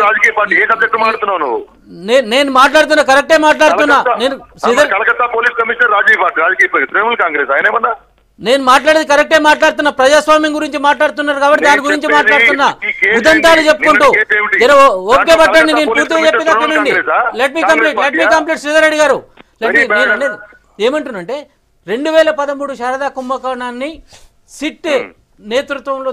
నేను మాట్లాడుతున్నా, కరెక్టే మాట్లాడుతున్నా నేను. కలకత్తా పోలీస్ కమిషనర్ రాజకీయ పార్టీ, తృణమూల్ కాంగ్రెస్, ఆయన ఏమన్నా? నేను మాట్లాడేది కరెక్టే మాట్లాడుతున్నా, ప్రజాస్వామ్యం గురించి మాట్లాడుతున్నారు కాబట్టి దాని గురించి మాట్లాడుతున్నా. ఉదంతాలు చెప్పుకుంటూ ఓకే పట్టండి, నేను పూర్తిగా చెప్పేదానండి. Let me complete Sridhar Reddy గారు. ఏమంటున్నంటే 2013 శారదా కుంభకోణాన్ని సిట్ నేతృత్వంలో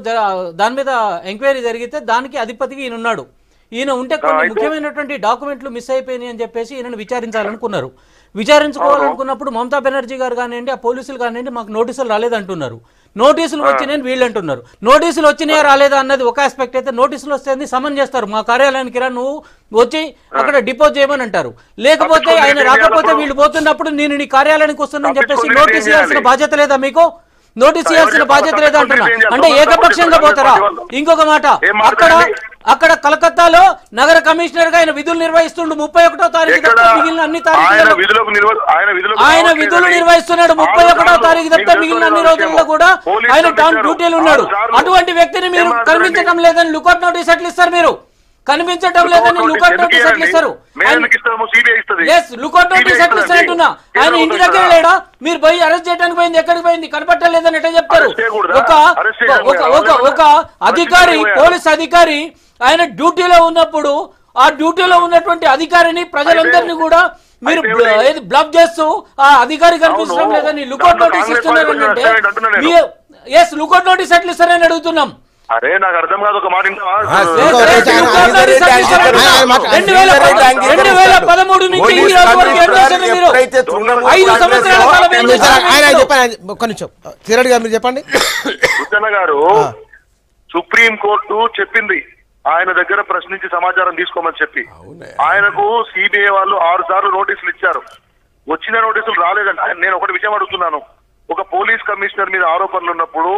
దాని మీద ఎంక్వైరీ జరిగితే దానికి అధిపతికి ఈయన ఉన్నాడు. ఈయన ఉంటే కొన్ని ముఖ్యమైనటువంటి డాక్యుమెంట్లు మిస్ అయిపోయినాయి అని చెప్పేసి ఈయనను విచారించాలనుకున్నారు. విచారించుకోవాలనుకున్నప్పుడు మమతా బెనర్జీ గారు కానివ్వండి, ఆ పోలీసులు కానివ్వండి, మాకు నోటీసులు రాలేదంటున్నారు. నోటీసులు వచ్చినాయని వీళ్ళు అంటున్నారు. నోటీసులు వచ్చినాయా రాలేదా అన్నది ఒక ఆస్పెక్ట్ అయితే, నోటీసులు వస్తే సమన్ చేస్తారు, మా కార్యాలయానికి రా, నువ్వు వచ్చి అక్కడ డిపోజ్ చేయమని అంటారు. లేకపోతే ఆయన రాకపోతే వీళ్ళు పోతున్నప్పుడు నేను నీ కార్యాలయానికి వస్తున్నాను చెప్పేసి నోటీస్ ఇవ్వాల్సిన బాధ్యత లేదా మీకు? నోటీస్ ఇవ్వాల్సిన బాధ్యత లేదా అంటున్నా. అంటే ఏకపక్షంగా పోతారా? ఇంకొక మాట, అక్కడ కలకత్తాలో నగర కమిషనర్ గా ఆయన విధులు నిర్వహిస్తుండు. 31వ తారీఖు తప్ప మిగిలిన అన్ని తారీఖులలో ఆయన విధులు నిర్వహిస్తున్నాడు. 31వ తారీఖు తప్ప మిగిలిన అన్ని రోజుల్లో కూడా ఆయన టౌన్ డ్యూటీలు ఉన్నాడు. అటువంటి వ్యక్తిని మీరు కనిపించడం లేదని లుకౌట్ నోటీస్ ఎట్లా ఇస్తారు? మీరు కనిపించడం లేదని లుకౌట్ నోటీస్ ఎట్లా ఇస్తారు? లుకౌట్ నోటీస్ ఎట్లా ఇస్తారంటున్నా. ఆయన ఇంటి దగ్గర లేడా? మీరు పోయి అరెస్ట్ చేయడానికి పోయింది, ఎక్కడికి పోయింది, కనపట్టలేదని ఎట్లా చెప్తారు? ఒక అధికారి, పోలీస్ అధికారి ఆయన డ్యూటీలో ఉన్నప్పుడు ఆ డ్యూటీలో ఉన్నటువంటి అధికారిని ప్రజలందరినీ కూడా మీరు బ్లఫ్ చేస్తూ ఆ అధికారి కనిపించడం లేదని లుకౌట్ నోటీస్ ఇస్తున్నారంటే లుకౌట్ నోటీస్ ఎట్లా ఇస్తారని అడుగుతున్నాం. అరే నాకు అర్థం కాదు, ఒక మాట 2013 నుంచి ఈ రోజు వరకు ఏం చేశారు మీరు? 5 సంవత్సరాల కాలం ఏం చేశారు? మీరు చెప్పండి. కృష్ణ గారు, సుప్రీం కోర్టు చెప్పింది ఆయన దగ్గర ప్రశ్నించి సమాచారం తీసుకోమని చెప్పి, ఆయనకు సిబిఐ వాళ్ళు 6 సార్లు నోటీసులు ఇచ్చారు. వచ్చిన నోటీసులు రాలేదండి. నేను ఒకటి విషయం అడుగుతున్నాను, ఒక పోలీస్ కమిషనర్ మీద ఆరోపణలు ఉన్నప్పుడు,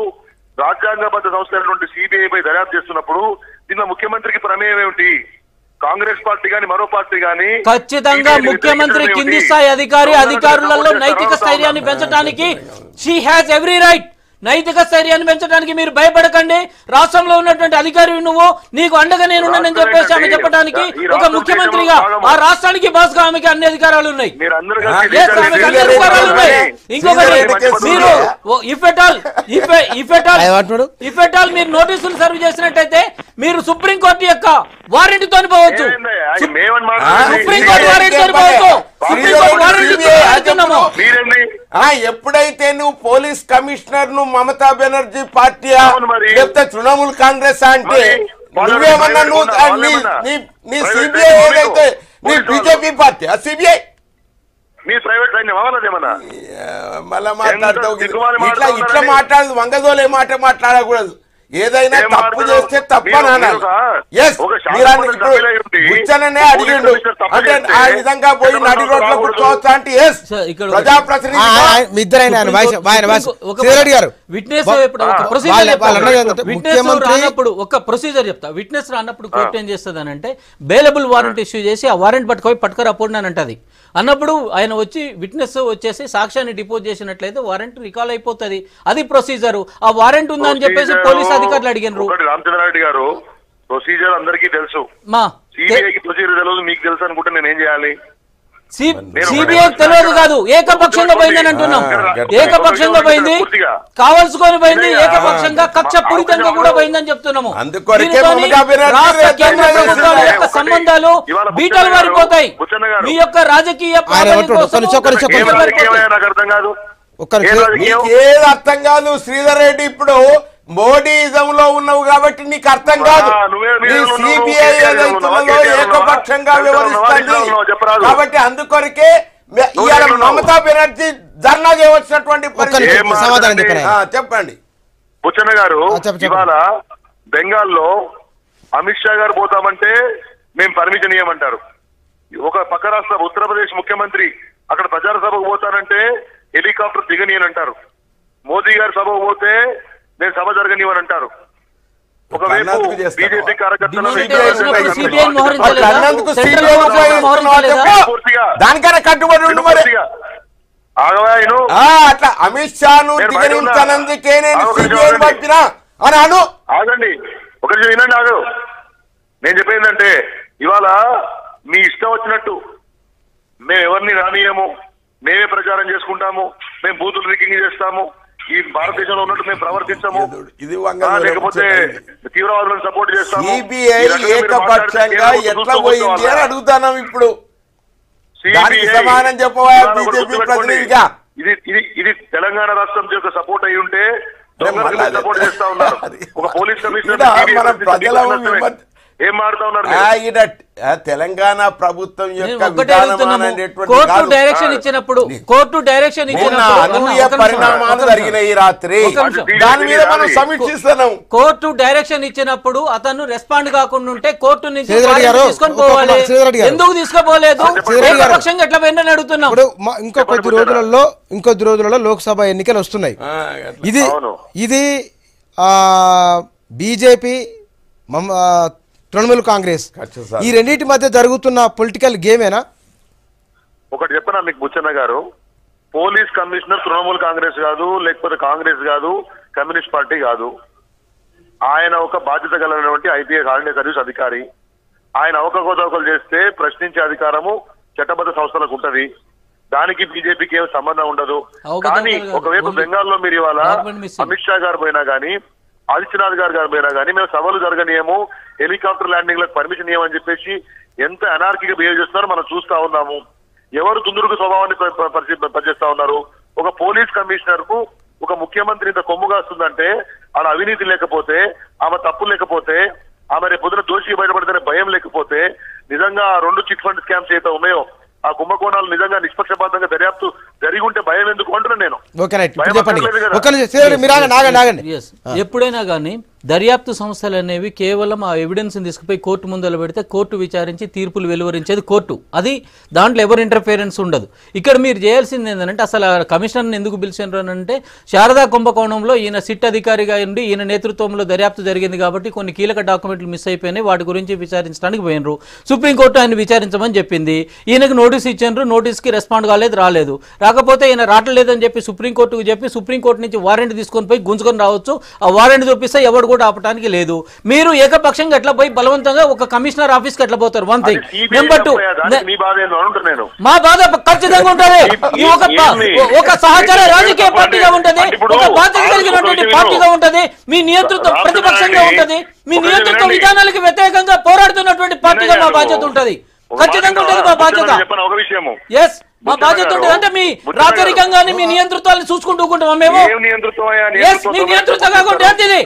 రాజ్యాంగబద్ధ సంస్థ అయినటువంటి సిబిఐ పై దర్యాప్తు చేస్తున్నప్పుడు దీనిలో ముఖ్యమంత్రికి ప్రమేయం ఏమిటి? కాంగ్రెస్ పార్టీ గాని మరో పార్టీ గాని ఖచ్చితంగా ముఖ్యమంత్రి కింది స్థాయి అధికారులలో నైతిక స్థైర్యాన్ని పెంచడానికి షీ హ్యాస్ ఎవ్రీ రైట్. నైతిక స్థైర్యాన్ని పెంచడానికి మీరు భయపడకండి. రాష్ట్రంలో ఉన్నటువంటి అధికారి నువ్వు, నీకు అండగా నేనున్నానని చెప్పేసి ఆమె చెప్పడానికి ఒక ముఖ్యమంత్రిగా ఆ రాష్ట్రానికి బాస్ గా ఆమెకి అన్ని అధికారాలు ఉన్నాయి. ఇంకొకటి, మీరు ఇఫ్ ఎట్ ఆల్ మీరు నోటీసులు సర్వ్ చేసినట్టయితే మీరు సుప్రీంకోర్టు యొక్క వారెంట్ తో పోవచ్చు. సుప్రీంకోర్టు వారెంట్ తో పోవచ్చు. ఎప్పుడైతే నువ్వు పోలీస్ కమిషనర్ ను మమతా బెనర్జీ పార్టీ లేకపోతే తృణమూల్ కాంగ్రెస్ అంటే నువ్వేమన్నా నీ సిబిఐ ఏదైతే నీ బీజేపీ పార్టీ ఆ సిబిఐ మీ ప్రైవేట్ సైన్యం మళ్ళా మాట్లాడతావు. ఇట్లా మాట్లాడదు, వంగదోలే మాట మాట్లాడకూడదు. ఏదైనా తప్పు చేస్తే తప్పని అనాలి. అడిగిండు అంటే ఆ విధంగా పోయి నడి రోడ్లో కూర్చోవచ్చా అంటే ప్రజాప్రతినిధి ఒక ప్రొసీజర్ చెప్తా. విట్నెస్ రానప్పుడు కోర్టు ఏం చేస్తుంది అని అంటే బెయిలబుల్ వారెంట్ ఇష్యూ చేసి ఆ వారెంట్ పట్టుకొని పట్టుకురాపోండి అని అంటది. అన్నప్పుడు ఆయన వచ్చి విట్నెస్ వచ్చేసి సాక్ష్యాన్ని డిపోజ్ చేసినట్లయితే వారెంట్ రికాల్ అయిపోతుంది. అది ప్రొసీజర్. ఆ వారెంట్ ఉందని చెప్పేసి పోలీస్ అధికారులు అడిగినారు. రామచంద్రారెడ్డి గారు ప్రొసీజర్ అందరికీ తెలుసు, మా సిబిఐకి ప్రొసీజర్ తెలియదు, మీకు తెలుసు అనుకుంటే నేను ఏం చేయాలి? సిబిఐ తెలియదు కాదు, ఏకపక్షంగా పోయిందని అంటున్నాం. ఏకపక్షంగా పోయింది, కావాల్సుకొని పోయింది, ఏకపక్షంగా కక్ష పూరితంగా కూడా పోయిందని చెప్తున్నాము. రాష్ట్ర కేంద్ర ప్రభుత్వాల యొక్క సంబంధాలు బీటలు మారిపోతాయి. మీ యొక్క రాజకీయ నాకు అర్థం కాదు, ఏది అర్థం కాదు శ్రీధర్ రెడ్డి. ఇప్పుడు మోడీజంలో ఉన్నావు కాబట్టి నీకు అర్థం కాదు. సిబిఐ ఏదైతున్నదో ఏకపక్షంగా వివరిస్తుంది కాబట్టి అందుకొరకే మమతా బెనర్జీ ధర్నా చేయవలసినటువంటి చెప్పండి. బుచ్చన్న గారు, ఇవాళ బెంగాల్లో అమిత్ షా గారు పోతామంటే మేము పర్మిషన్ ఇవ్వమంటారు. ఒక పక్క రాష్ట్ర ఉత్తరప్రదేశ్ ముఖ్యమంత్రి అక్కడ ప్రచార సభకు పోతానంటే హెలికాప్టర్ దిగనీయని అంటారు. మోదీ గారు సభకు పోతే నేను సభ జరగనివ్వని అంటారు. ఒకవైపు బీజేపీ కార్యకర్తలు దానికన్నా కట్టుబడి ఉండు మరి. అట్లా అమిత్ షాను దిగనించనందుకే నేను సిబిఐని పంపినా అని అను. ఆగండి, ఒక నిమిషం వినండి. ఆగు, నేను చెప్పేందంటే ఇవాళ మీ ఇష్టం వచ్చినట్టు మేము ఎవరిని రానియము, మేమే ప్రచారం చేసుకుంటాము, మేము బూతులు రికింగ్ చేస్తాము, ఈ భారతదేశంలో ఉన్నట్టు మేము ప్రవర్తించము, లేకపోతే తీవ్రవాదులను సపోర్ట్ చేస్తాము. ఏకపక్షంగా ఎట్లా పోయింది అని అడుగుతున్నాం. ఇప్పుడు సమానం చెప్పవా బీజేపీ ప్రతినిధిగా? ఇది తెలంగాణ రాష్ట్రం యొక్క సపోర్ట్ అయి ఉంటే సపోర్ట్ చేస్తా ఉన్నారు. ఒక పోలీస్ కమిషనర్ ఏం మారుతా ఉన్నారు? తెలంగాణ ప్రభుత్వం యొక్క కోర్టు డైరెక్షన్ ఇచ్చినప్పుడు అనూహ్య పరిణామాలు జరిగినాయి రాత్రి. దాని మీద మనం సమీక్షిస్తున్నాం. కోర్టు డైరెక్షన్ ఇచ్చినప్పుడు అతను రెస్పాండ్ కాకుండా ఉంటే కోర్టు నుంచి తీసుకొని పోవాలి. ఎందుకు తీసుకోపోలేదు? ఏకపక్షంగా ఎట్లా పోయిందని అడుగుతున్నాం. ఇంకో కొద్ది రోజులలో లోక్సభ ఎన్నికలు వస్తున్నాయి. ఇది బీజేపీ తృణమూల్ కాంగ్రెస్ ఈ రెండింటి మధ్య జరుగుతున్న పొలిటికల్ గేమేనా? ఒకటి చెప్పనా మీకు బుచ్చన్న గారు, పోలీస్ కమిషనర్ తృణమూల్ కాంగ్రెస్ కాదు, లేకపోతే కాంగ్రెస్ కాదు, కమ్యూనిస్ట్ పార్టీ కాదు. ఆయన ఒక బాధ్యత కలిగినటువంటి ఐపీఎస్ ఆర్డినరీ సర్వీస్ అధికారి. ఆయన అవకతవకలు చేస్తే ప్రశ్నించే అధికారము చట్టబద్ధ సంస్థలకు ఉంటది. దానికి బీజేపీకి ఏం సంబంధం ఉండదు. కానీ ఒకవైపు బెంగాల్లో మీరు ఇవాళ అమిత్ షా గారు పోయినా గానీ, ఆదిత్యనాథ్ గారు పోయినా కానీ మేము సభలు జరగనియము, హెలికాప్టర్ ల్యాండింగ్ లకు పర్మిషన్ ఇవ్వమని చెప్పేసి ఎంత అనార్కీగా బిహేవ్ చేస్తున్నారో మనం చూస్తా ఉన్నాము. ఎవరు దుందురుకు స్వభావాన్ని పనిచేస్తా ఉన్నారు. ఒక పోలీస్ కమిషనర్ కు ఒక ముఖ్యమంత్రి ఇంత కొమ్ము కాస్తుందంటే ఆడ అవినీతి లేకపోతే, ఆమె తప్పు లేకపోతే, ఆమె రేపు పొద్దున దోషిగా బయటపడితేనే భయం లేకపోతే, నిజంగా 2 చిట్ ఫండ్ స్కామ్స్ అయితే ఉన్నాయో ఆ కుంభకోణాలు నిజంగా నిష్పక్షపాతంగా దర్యాప్తు జరిగి ఉంటే భయం ఎందుకు అంటున్నాను నేను. ఎప్పుడైనా కానీ దర్యాప్తు సంస్థలు అనేవి కేవలం ఆ ఎవిడెన్స్ తీసుకుపోయి కోర్టు ముందర పెడితే కోర్టు విచారించి తీర్పులు వెలువరించేది కోర్టు. అది దాంట్లో ఎవరు ఇంటర్ఫిరెన్స్ ఉండదు. ఇక్కడ మీరు చేయాల్సింది ఏంటంటే అసలు కమిషనర్ని ఎందుకు పిలిచారు అంటే శారదా కుంభకోణంలో ఈయన సిట్ అధికారిగా ఉండి ఈయన నేతృత్వంలో దర్యాప్తు జరిగింది కాబట్టి కొన్ని కీలక డాక్యుమెంట్లు మిస్ అయిపోయినాయి, వాటి గురించి విచారించడానికి పోయినరు. సుప్రీంకోర్టు ఆయన విచారించమని చెప్పింది. ఈయనకు నోటీస్ ఇచ్చారు, నోటీస్కి రెస్పాండ్ రాలేదు. రాకపోతే ఈయన రావట్లేదని చెప్పి సుప్రీంకోర్టుకు చెప్పి సుప్రీంకోర్టు నుంచి వారెంట్ తీసుకొని పోయి గుంజుకొని రావచ్చు. ఆ వారెంట్ చూపిస్తే ఎవరు కూడా ఆపడానికి లేదు. మీరు ఏకపక్షంగా ఎట్లా పోయి బలవంతంగా ఒక కమిషనర్ ఆఫీస్ కి ఎట్లా పోతారు? 1 థింగ్. నెంబర్ 2 మా బాధ ఖచ్చితంగా ఉంటుంది. ఒక సహచార రాజకీయ పార్టీగా ఉంటది, ఒక బాధ్యత కలిగినటువంటి పార్టీగా ఉంటది, మీ నియంతృత్వం ప్రతిపక్షంగా ఉంటది, మీ నియంతృత్వ విధానాలకు వ్యతిరేకంగా పోరాడుతున్నటువంటి పార్టీగా మా బాధ్యత ఉంటది. ఖచ్చితంగా ఉంటుంది మా బాధ్యత. ఎస్, మా బాధ్యత ఉంటుంది. అంటే మీ రాజరికంగానే మీ నియంతృత్వాన్ని చూసుకుంటూ ఉంటాం మేము. మీ నియంతృత్వం కాకుండా ఏంటిది?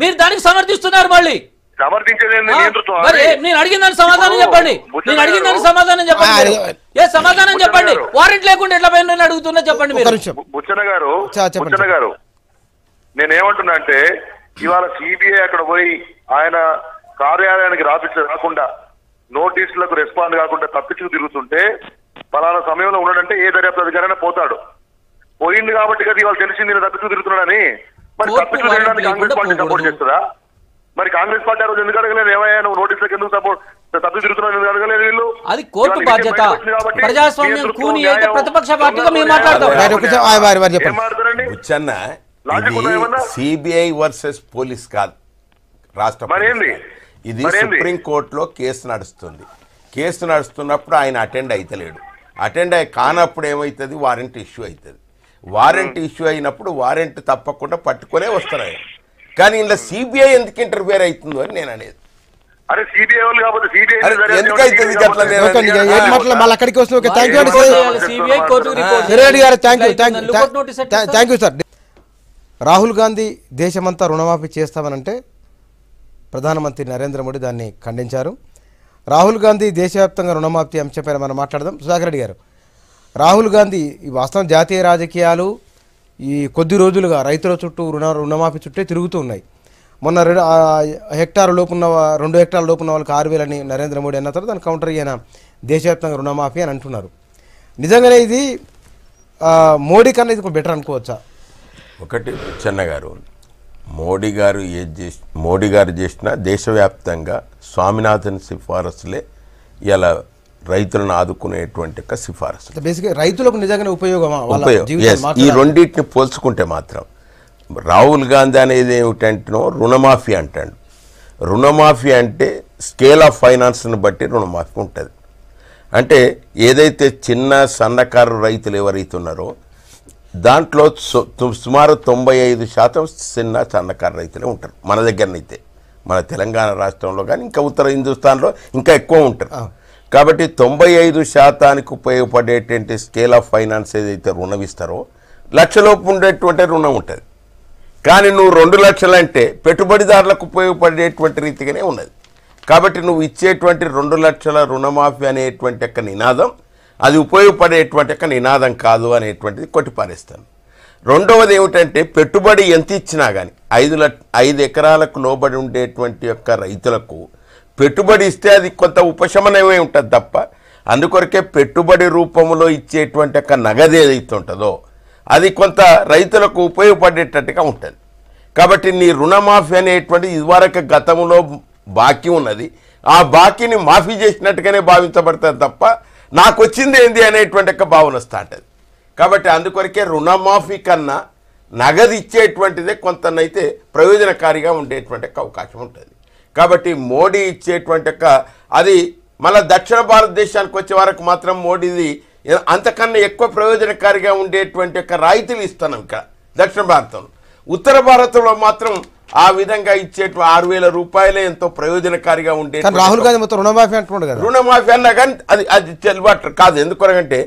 మీరు దానికి సమర్థిస్తున్నారు. మళ్ళీ నేను అడిగిన దానికి సమాధానం చెప్పండి. సమాధానం చెప్పండి. వారెంట్ లేకుండా ఎట్లా పోయిన అడుగుతున్నా చెప్పండి మీరు. బుచ్చన్న గారు, నేనేమంటున్నా అంటే ఇవాళ సిబిఐ అక్కడ పోయి ఆయన కార్యాలయానికి రాకుండా నోటీసులకు రెస్పాండ్ కాకుండా తప్పించుకు తిరుగుతుంటే పలానా సమయంలో ఉన్నాడంటే ఏ దర్యాప్తు అధికారైనా పోతాడు. పోయింది కాబట్టి కదా ఇవాళ తెలిసింది నేను తప్పించుకు తిరుగుతున్నాడని. మరి తప్పించుకు తిరగడానికి కాంగ్రెస్ పార్టీ సపోర్ట్ చేస్తుందా? మరి కాంగ్రెస్ పార్టీ ఆ రోజు ఎందుకు అడగలేదు? ఏమయ్యా నువ్వు నోటీసులకు ఎందుకు తప్పు తిరుగుతున్నావు ఎందుకు అడగలేదు వీళ్ళు? అది కోర్టు ఇవాళ బాధ్యత. విషయం బయటకు వచ్చింది కాబట్టి ప్రజాస్వామ్యం నియంతృత్వం, కూని అయితే న్యాయం, ప్రతిపక్ష పార్టీగా మేము మాట్లాడతాం. వారి ఏం మాట్లాడతారండి? బుచ్చన్న, లాజిక్ ఉందా ఏమన్నా? సిబిఐ వర్సెస్ పోలీస్ కాదు, రాష్ట్ర మరేంది? పోలీస్. ఇది మరేంది? సుప్రీం కోర్టులో కేసు నడుస్తుంది. కేసు నడుస్తున్నప్పుడు ఆయన అటెండ్ అయితలేడు. అటెండ్ అయ్యి కానప్పుడు ఏమవుతుంది? వారెంట్ ఇష్యూ అవుతుంది. వారెంట్ ఇష్యూ అయినప్పుడు వారెంట్ తప్పకుండా పట్టుకునే వస్తారు ఆయన. కానీ ఇలా సిబిఐ ఎందుకు ఇంటర్ఫియర్ అవుతుందో అని నేను అనేది. అరే సిబిఐ వాళ్ళు కాకపోతే సిబిఐ ఎందుకు అవుతుంది అట్లా? మళ్ళీ అక్కడికి వస్తుంది. థ్యాంక్ యూ అండి CBI కోర్టుకు రిపోర్ట్ సిరెడ్డి గారు. థ్యాంక్ యూ లుకౌట్ నోటీస్ ఎట్లా thank you sir. Rahul Gandhi దేశమంతా రుణమాఫీ చేస్తామనంటే ప్రధానమంత్రి నరేంద్ర మోడీ దాన్ని ఖండించారు. రాహుల్ గాంధీ దేశవ్యాప్తంగా రుణమాఫీ అంశంపైన మనం మాట్లాడదాం. సుధాకర్ రెడ్డి గారు, రాహుల్ గాంధీ ఈ వాస్తవం జాతీయ రాజకీయాలు ఈ కొద్ది రోజులుగా రైతుల చుట్టూ రుణమాఫీ చుట్టే తిరుగుతూ ఉన్నాయి. మొన్న 2 హెక్టార్ల లోపు ఉన్న 2 హెక్టార్ల లోపు ఉన్న వాళ్ళకి 6,000 అని నరేంద్ర మోడీ అన్న తర్వాత దాన్ని కౌంటర్ అయిన దేశవ్యాప్తంగా రుణమాఫీ అని అంటున్నారు. నిజంగానే ఇది మోడీ కన్నా ఇది బెటర్ అనుకోవచ్చా? ఒకటి చెన్న గారు, మోడీ గారు చేసిన దేశవ్యాప్తంగా స్వామినాథన్ సిఫారసులే ఇలా రైతులను ఆదుకునేటువంటి సిఫారసు. బేసిక్గా రైతులకు నిజంగానే ఉపయోగమా? ఈ రెండింటిని పోల్చుకుంటే మాత్రం రాహుల్ గాంధీ అనేది ఏమిటంటే రుణమాఫీ అంటాడు. రుణమాఫీ అంటే స్కేల్ ఆఫ్ ఫైనాన్స్ని బట్టి రుణమాఫీ ఉంటుంది. అంటే ఏదైతే చిన్న సన్నకారు రైతులు ఎవరైతే ఉన్నారో దాంట్లో సుమారు 95% చిన్న సన్నకారు రైతులే ఉంటారు మన దగ్గరనైతే. మన తెలంగాణ రాష్ట్రంలో కానీ ఇంకా ఉత్తర హిందుస్థాన్లో ఇంకా ఎక్కువ ఉంటారు. కాబట్టి 95% ఉపయోగపడేటువంటి స్కేల్ ఆఫ్ ఫైనాన్స్ ఏదైతే రుణం ఇస్తారో లక్షలోపు ఉండేటువంటి రుణం ఉంటుంది. కానీ నువ్వు 2 లక్షలు అంటే పెట్టుబడిదారులకు ఉపయోగపడేటువంటి రీతిగానే ఉన్నది. కాబట్టి నువ్వు ఇచ్చేటువంటి 2 లక్షల రుణమాఫీ అనేటువంటి యొక్క నినాదం అది ఉపయోగపడేటువంటి యొక్క నినాదం కాదు అనేటువంటిది కొట్టిపారేస్తాను. రెండవది ఏమిటంటే పెట్టుబడి ఎంత ఇచ్చినా కానీ 5 ఎకరాలకు లోబడి ఉండేటువంటి యొక్క రైతులకు పెట్టుబడి ఇస్తే అది కొంత ఉపశమనమే ఉంటుంది తప్ప అందుకొరకే పెట్టుబడి రూపంలో ఇచ్చేటువంటి యొక్క నగదు ఏదైతే ఉంటుందో అది కొంత రైతులకు ఉపయోగపడేటట్టుగా ఉంటుంది. కాబట్టి నీ రుణమాఫీ అనేటువంటిది ఇదివరకు గతంలో బాకీ ఉన్నది, ఆ బాకీని మాఫీ చేసినట్టుగానే భావించబడుతుంది తప్ప నాకు వచ్చింది ఏంది అనేటువంటి యొక్క భావన వస్తుంటుంది. కాబట్టి అందుకొరకే రుణమాఫీ కన్నా నగదు ఇచ్చేటువంటిదే కొంతనైతే ప్రయోజనకారిగా ఉండేటువంటి అవకాశం ఉంటుంది. కాబట్టి మోడీ ఇచ్చేటువంటి యొక్క అది మళ్ళీ దక్షిణ భారతదేశానికి వచ్చే వరకు మాత్రం మోడీది అంతకన్నా ఎక్కువ ప్రయోజనకారిగా ఉండేటువంటి యొక్క రాయితీలు ఇస్తున్నాం ఇక్కడ దక్షిణ భారతంలో. ఉత్తర భారతంలో మాత్రం ఆ విధంగా ఇచ్చే 6,000 రూపాయలే ఎంతో ప్రయోజనకారిగా ఉండే. రాహుల్ గాంధీ మొత్తం రుణమాఫీ అంటున్నాడు కదా. రుణమాఫీ అన్నా కానీ అది చెల్లుబాటు కాదు. ఎందుకంటే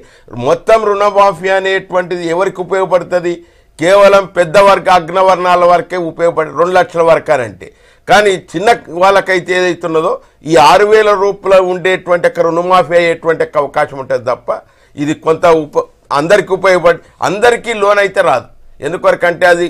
మొత్తం రుణమాఫీ అనేటువంటిది ఎవరికి ఉపయోగపడుతుంది? కేవలం పెద్ద వర్గ అగ్రవర్ణాల వరకే ఉపయోగపడే 2 లక్షల వరకు అని అంటే. కానీ చిన్న వాళ్ళకైతే ఏదైతున్నదో ఈ 6,000 రూపాయలు ఉండేటువంటి రుణమాఫీ అయ్యేటువంటి అవకాశం ఉంటుంది తప్ప ఇది కొంత అందరికీ ఉపయోగపడి అందరికీ లోన్ అయితే రాదు. ఎందుకొరకంటే అది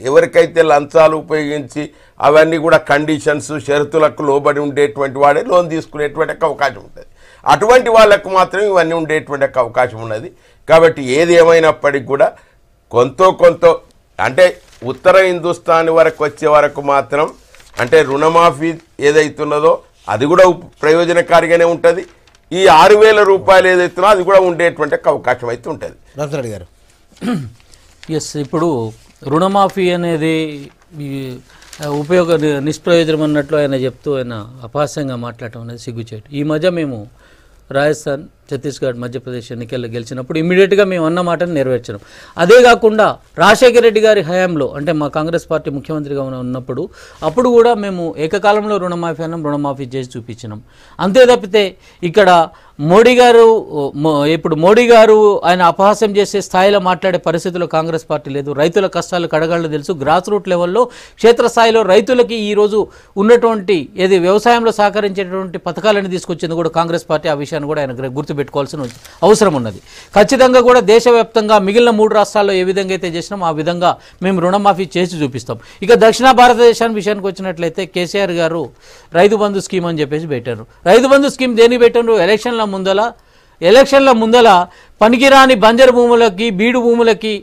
ఎవరికైతే లంచాలు ఉపయోగించి అవన్నీ కూడా కండిషన్స్ షరతులకు లోబడి ఉండేటువంటి వాడే లోన్ తీసుకునేటువంటి అవకాశం ఉంటుంది. అటువంటి వాళ్ళకు మాత్రం ఇవన్నీ ఉండేటువంటి అవకాశం ఉన్నది. కాబట్టి ఏది ఏమైనప్పటికీ కూడా కొంత అంటే ఉత్తర హిందుస్థాన్ వరకు వచ్చే వరకు మాత్రం అంటే రుణమాఫీ ఏదైతున్నదో అది కూడా ప్రయోజనకారిగానే ఉంటుంది. ఈ 6,000 రూపాయలు ఏదైతున్నో అది కూడా ఉండేటువంటి అవకాశం అయితే ఉంటుంది. రామచంద్ర గారు, ఎస్, ఇప్పుడు రుణమాఫీ అనేది నిష్ప్రయోజనం అన్నట్లు ఆయన చెప్తూ ఆయన అపహాస్యంగా మాట్లాడటం అనేది సిగ్గుచేటు. ఈ మధ్య మేము రాజస్థాన్, ఛత్తీస్గఢ్, మధ్యప్రదేశ్ ఎన్నికల్లో గెలిచినప్పుడు ఇమీడియట్గా మేము అన్న మాటను నెరవేర్చినాం. అదే కాకుండా రాజశేఖర రెడ్డి గారి హయాంలో అంటే మా కాంగ్రెస్ పార్టీ ముఖ్యమంత్రిగా ఉన్నప్పుడు అప్పుడు కూడా మేము ఏకకాలంలో రుణమాఫీ అన్నాం, రుణమాఫీ చేసి చూపించినాం. అంతే తప్పితే ఇక్కడ మోడీ గారు ఆయన అపహాస్యం చేసే స్థాయిలో మాట్లాడే పరిస్థితుల్లో కాంగ్రెస్ పార్టీ లేదు. రైతుల కష్టాలు కడగళ్ళు తెలుసు. గ్రాస్ రూట్ లెవెల్లో క్షేత్రస్థాయిలో రైతులకి ఈరోజు ఉన్నటువంటి ఏది వ్యవసాయంలో సహకరించేటువంటి పథకాలను తీసుకొచ్చింది కూడా కాంగ్రెస్ పార్టీ. ఆ విషయాన్ని కూడా ఆయన గుర్తుపెట్టుకోవాల్సిన అవసరం ఉన్నది. ఖచ్చితంగా కూడా దేశవ్యాప్తంగా మిగిలిన 3 రాష్ట్రాల్లో ఏ విధంగా అయితే చేసినాం ఆ విధంగా మేము రుణమాఫీ చేసి చూపిస్తాం. ఇక దక్షిణ భారతదేశానికి విషయానికి వచ్చినట్లయితే కేసీఆర్ గారు రైతు బంధు స్కీమ్ అని చెప్పేసి పెట్టారు. రైతు బంధు స్కీమ్ దేనికి పెట్టారు? ఎలక్షన్ల ముందల పనికిరాని బంజరు భూములకి, బీడు భూములకి,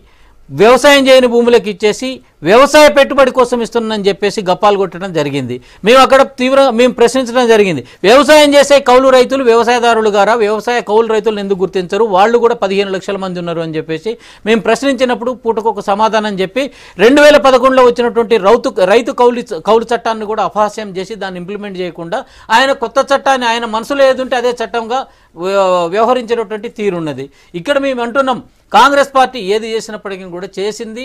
వ్యవసాయం చేయని భూములకి ఇచ్చేసి వ్యవసాయ పెట్టుబడి కోసం ఇస్తున్నానని చెప్పేసి గప్పాలు కొట్టడం జరిగింది. మేము అక్కడ తీవ్రంగా మేము ప్రశ్నించడం జరిగింది. వ్యవసాయం చేసే కౌలు రైతులు వ్యవసాయదారులు గారా, వ్యవసాయ కౌలు రైతులను ఎందుకు గుర్తించరు, వాళ్ళు కూడా 15 లక్షల మంది ఉన్నారు అని చెప్పేసి మేము ప్రశ్నించినప్పుడు పూటకొక సమాధానం చెప్పి 2011లో వచ్చినటువంటి రైతు కౌలు చట్టాన్ని కూడా అపహాస్యం చేసి దాన్ని ఇంప్లిమెంట్ చేయకుండా ఆయన కొత్త చట్టాన్ని ఆయన మనసులో ఏదుంటే అదే చట్టంగా వ్యవహరించినటువంటి తీరున్నది. ఇక్కడ మేము అంటున్నాం, కాంగ్రెస్ పార్టీ ఏది చేసినప్పటికీ కూడా చేసింది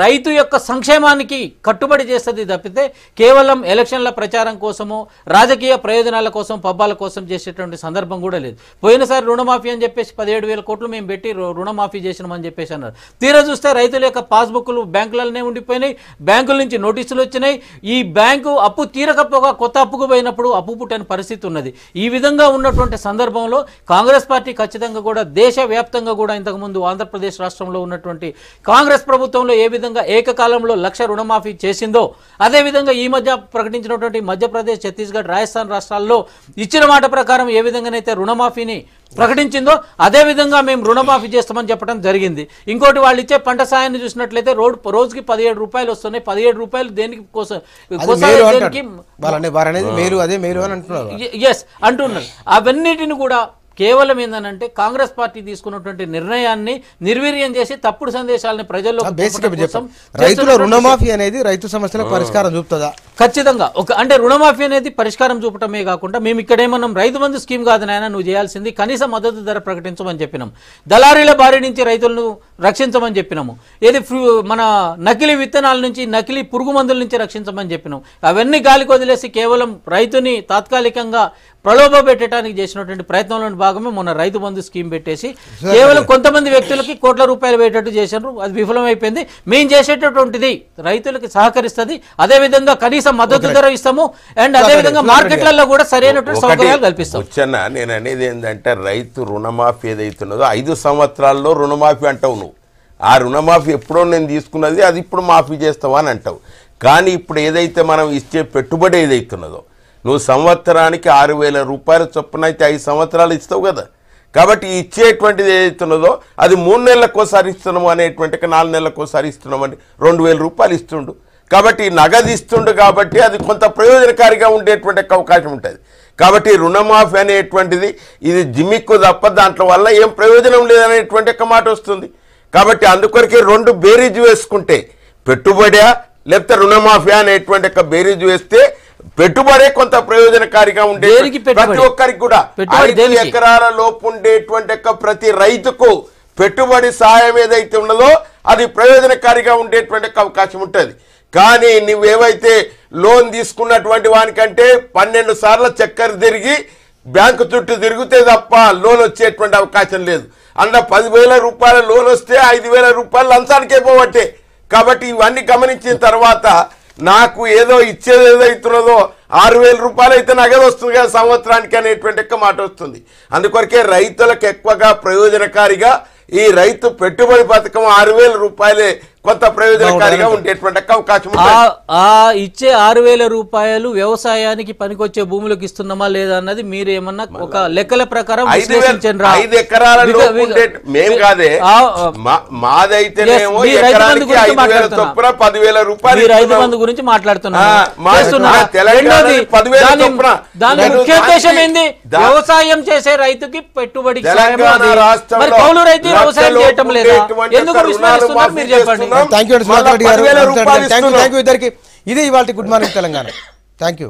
రైతు యొక్క సంక్షేమానికి కట్టుబడి చేస్తుంది తప్పితే కేవలం ఎలక్షన్ల ప్రచారం కోసమో రాజకీయ ప్రయోజనాల కోసం పబ్బాల కోసం చేసేటువంటి సందర్భం కూడా లేదు. పోయినసారి రుణమాఫీ అని చెప్పేసి 17,000 కోట్లు మేము పెట్టి రుణమాఫీ చేసినామని చెప్పేసి అన్నారు. తీరా చూస్తే రైతుల యొక్క పాస్బుక్లు బ్యాంకులనే ఉండిపోయినాయి, బ్యాంకుల నుంచి నోటీసులు వచ్చినాయి. ఈ బ్యాంకు అప్పు తీరకపోగా కొత్త అప్పుకు పోయినప్పుడు అప్పు పుట్టని పరిస్థితి ఉన్నది. ఈ విధంగా ఉన్నటువంటి సందర్భంలో కాంగ్రెస్ పార్టీ ఖచ్చితంగా కూడా దేశవ్యాప్తంగా కూడా ఇంతకుముందు ఆంధ్రప్రదేశ్ రాష్ట్రంలో ఉన్నటువంటి కాంగ్రెస్ ప్రభుత్వంలో ఏ విధంగా ఏకకాలంలో 1,00,000 రుణమాఫీ చేసిందో అదేవిధంగా ఈ మధ్య ప్రకటించినటువంటి మధ్యప్రదేశ్, ఛత్తీస్గఢ్, రాజస్థాన్ రాష్ట్రాల్లో ఇచ్చిన మాట ప్రకారం ఏ విధంగానైతే రుణమాఫీని ప్రకటించిందో అదే విధంగా మేము రుణమాఫీ చేస్తామని చెప్పడం జరిగింది. ఇంకోటి వాళ్ళు ఇచ్చే పంట సాయాన్ని చూసినట్లయితే రోజుకి 17 రూపాయలు వస్తున్నాయి. 17 రూపాయలు దేనికి కోసం అంటున్నారు. అవన్నిటిని కూడా కేవలం ఏంటంటే కాంగ్రెస్ పార్టీ తీసుకున్నటువంటి నిర్ణయాన్ని నిర్వీర్యం చేసి తప్పుడు సందేశాలను ప్రజల్లో రైతుల రుణమాఫీ అనేది రైతు సమస్యలకు పరిష్కారం చూపుతుందా? ఖచ్చితంగా అంటే రుణమాఫీ అనేది పరిష్కారం చూపటమే కాకుండా మేము ఇక్కడ ఏమన్నాం, రైతు బంధు స్కీమ్ కాదు నాయన నువ్వు చేయాల్సింది కనీస మద్దతు ధర ప్రకటించమని చెప్పినాం, దళారీల బారి నుంచి రైతులను రక్షించమని చెప్పినాము, మన నకిలీ విత్తనాల నుంచి నకిలీ పురుగు మందుల నుంచి రక్షించమని చెప్పినాం. అవన్నీ గాలికి వదిలేసి కేవలం రైతుని తాత్కాలికంగా ప్రలోభ పెట్టడానికి చేసినటువంటి ప్రయత్నంలో భాగమే మొన్న రైతు బంధు స్కీమ్ పెట్టేసి కేవలం కొంతమంది వ్యక్తులకి కోట్ల రూపాయలు పెట్టేట్టు చేశారు. అది విఫలమైపోయింది. మేము చేసేటటువంటిది రైతులకి సహకరిస్తుంది, అదేవిధంగా కనీస మద్దతు ధర ఇస్తాము అండ్ అదేవిధంగా మార్కెట్లలో కూడా సరైనటువంటి సౌకర్యాలు కల్పిస్తాం. నేను అనేది ఏంటంటే రైతు రుణమాఫీ ఏదైతున్నదో 5 సంవత్సరాల్లో రుణమాఫీ అంటావు నువ్వు. ఆ రుణమాఫీ ఎప్పుడో నేను తీసుకున్నది అది ఇప్పుడు మాఫీ చేస్తావా అని అంటావు. కానీ ఇప్పుడు ఏదైతే మనం ఇచ్చే పెట్టుబడి ఏదైతున్నదో నువ్వు సంవత్సరానికి 6,000 రూపాయల చొప్పున అయితే 5 సంవత్సరాలు ఇస్తావు కదా. కాబట్టి ఇచ్చేటువంటిది ఏదైతున్నదో అది 3 నెలలకోసారి ఇస్తున్నాము అనేటువంటి 4 నెలలకోసారి ఇస్తున్నామని 2,000 రూపాయలు ఇస్తుండు. కాబట్టి నగదు ఇస్తుండు కాబట్టి అది కొంత ప్రయోజనకారిగా ఉండేటువంటి అవకాశం ఉంటుంది. కాబట్టి రుణమాఫీ అనేటువంటిది ఇది జిమ్మిక్కు తప్ప దాంట్లో వల్ల ఏం ప్రయోజనం లేదనేటువంటి మాట వస్తుంది. కాబట్టి అందుకొరకే 2 బేరీజు వేసుకుంటే పెట్టుబడా లేకపోతే రుణమాఫీ అనేటువంటి బేరీజు వేస్తే పెట్టుబడే కొంత ప్రయోజనకారిగా ఉండేది. ప్రతి ఒక్కరికి కూడా 5 ఎకరాల లోపు ఉండేటువంటి ప్రతి రైతుకు పెట్టుబడి సాయం ఏదైతే ఉన్నదో అది ప్రయోజనకారిగా ఉండేటువంటి అవకాశం ఉంటుంది. కానీ నువ్వేవైతే లోన్ తీసుకున్నటువంటి వానికంటే 12 సార్లు చక్కెర తిరిగి బ్యాంకు చుట్టూ తిరిగితే తప్ప లోన్ వచ్చేటువంటి అవకాశం లేదు. అందులో 10,000 రూపాయల లోన్ వస్తే 5,000 రూపాయలు లంచానికే పోవట్టే. కాబట్టి ఇవన్నీ గమనించిన తర్వాత నాకు ఏదో ఇచ్చేది ఏదైతున్నదో 6,000 రూపాయలు అయితే నగదు వస్తుంది కదా సంవత్సరానికి అనేటువంటి మాట వస్తుంది. అందుకొరకే రైతులకు ఎక్కువగా ప్రయోజనకారిగా ఈ రైతు పెట్టుబడి పథకం 6,000 రూపాయలే కొంత ప్రయోజనకారిగా ఉండేటువంటి అవకాశం. ఆ ఇచ్చే 6,000 రూపాయలు వ్యవసాయానికి పనికొచ్చే భూములకు ఇస్తున్నామా లేదా అన్నది మీరు ఏమన్నా ఒక లెక్కల ప్రకారం 5 ఎకరాల మేము కాదే మాదైతేనేమో ఎకరానికి 5,000 చొప్పున 10,000 రూపాయలు రైతు బంధు గురించి దాని ముఖ్య ఉద్దేశం ఏంది? వ్యవసాయం చేసే రైతుకి పెట్టుబడి కౌలు రైతు వ్యవసాయం చేయటం లేదా? ఎందుకు విస్మరిస్తున్నారు మీరు చెప్పండి. థ్యాంక్ యూ ఇద్దరికి. ఇది ఇవాళ good morning Telangana. Thank you.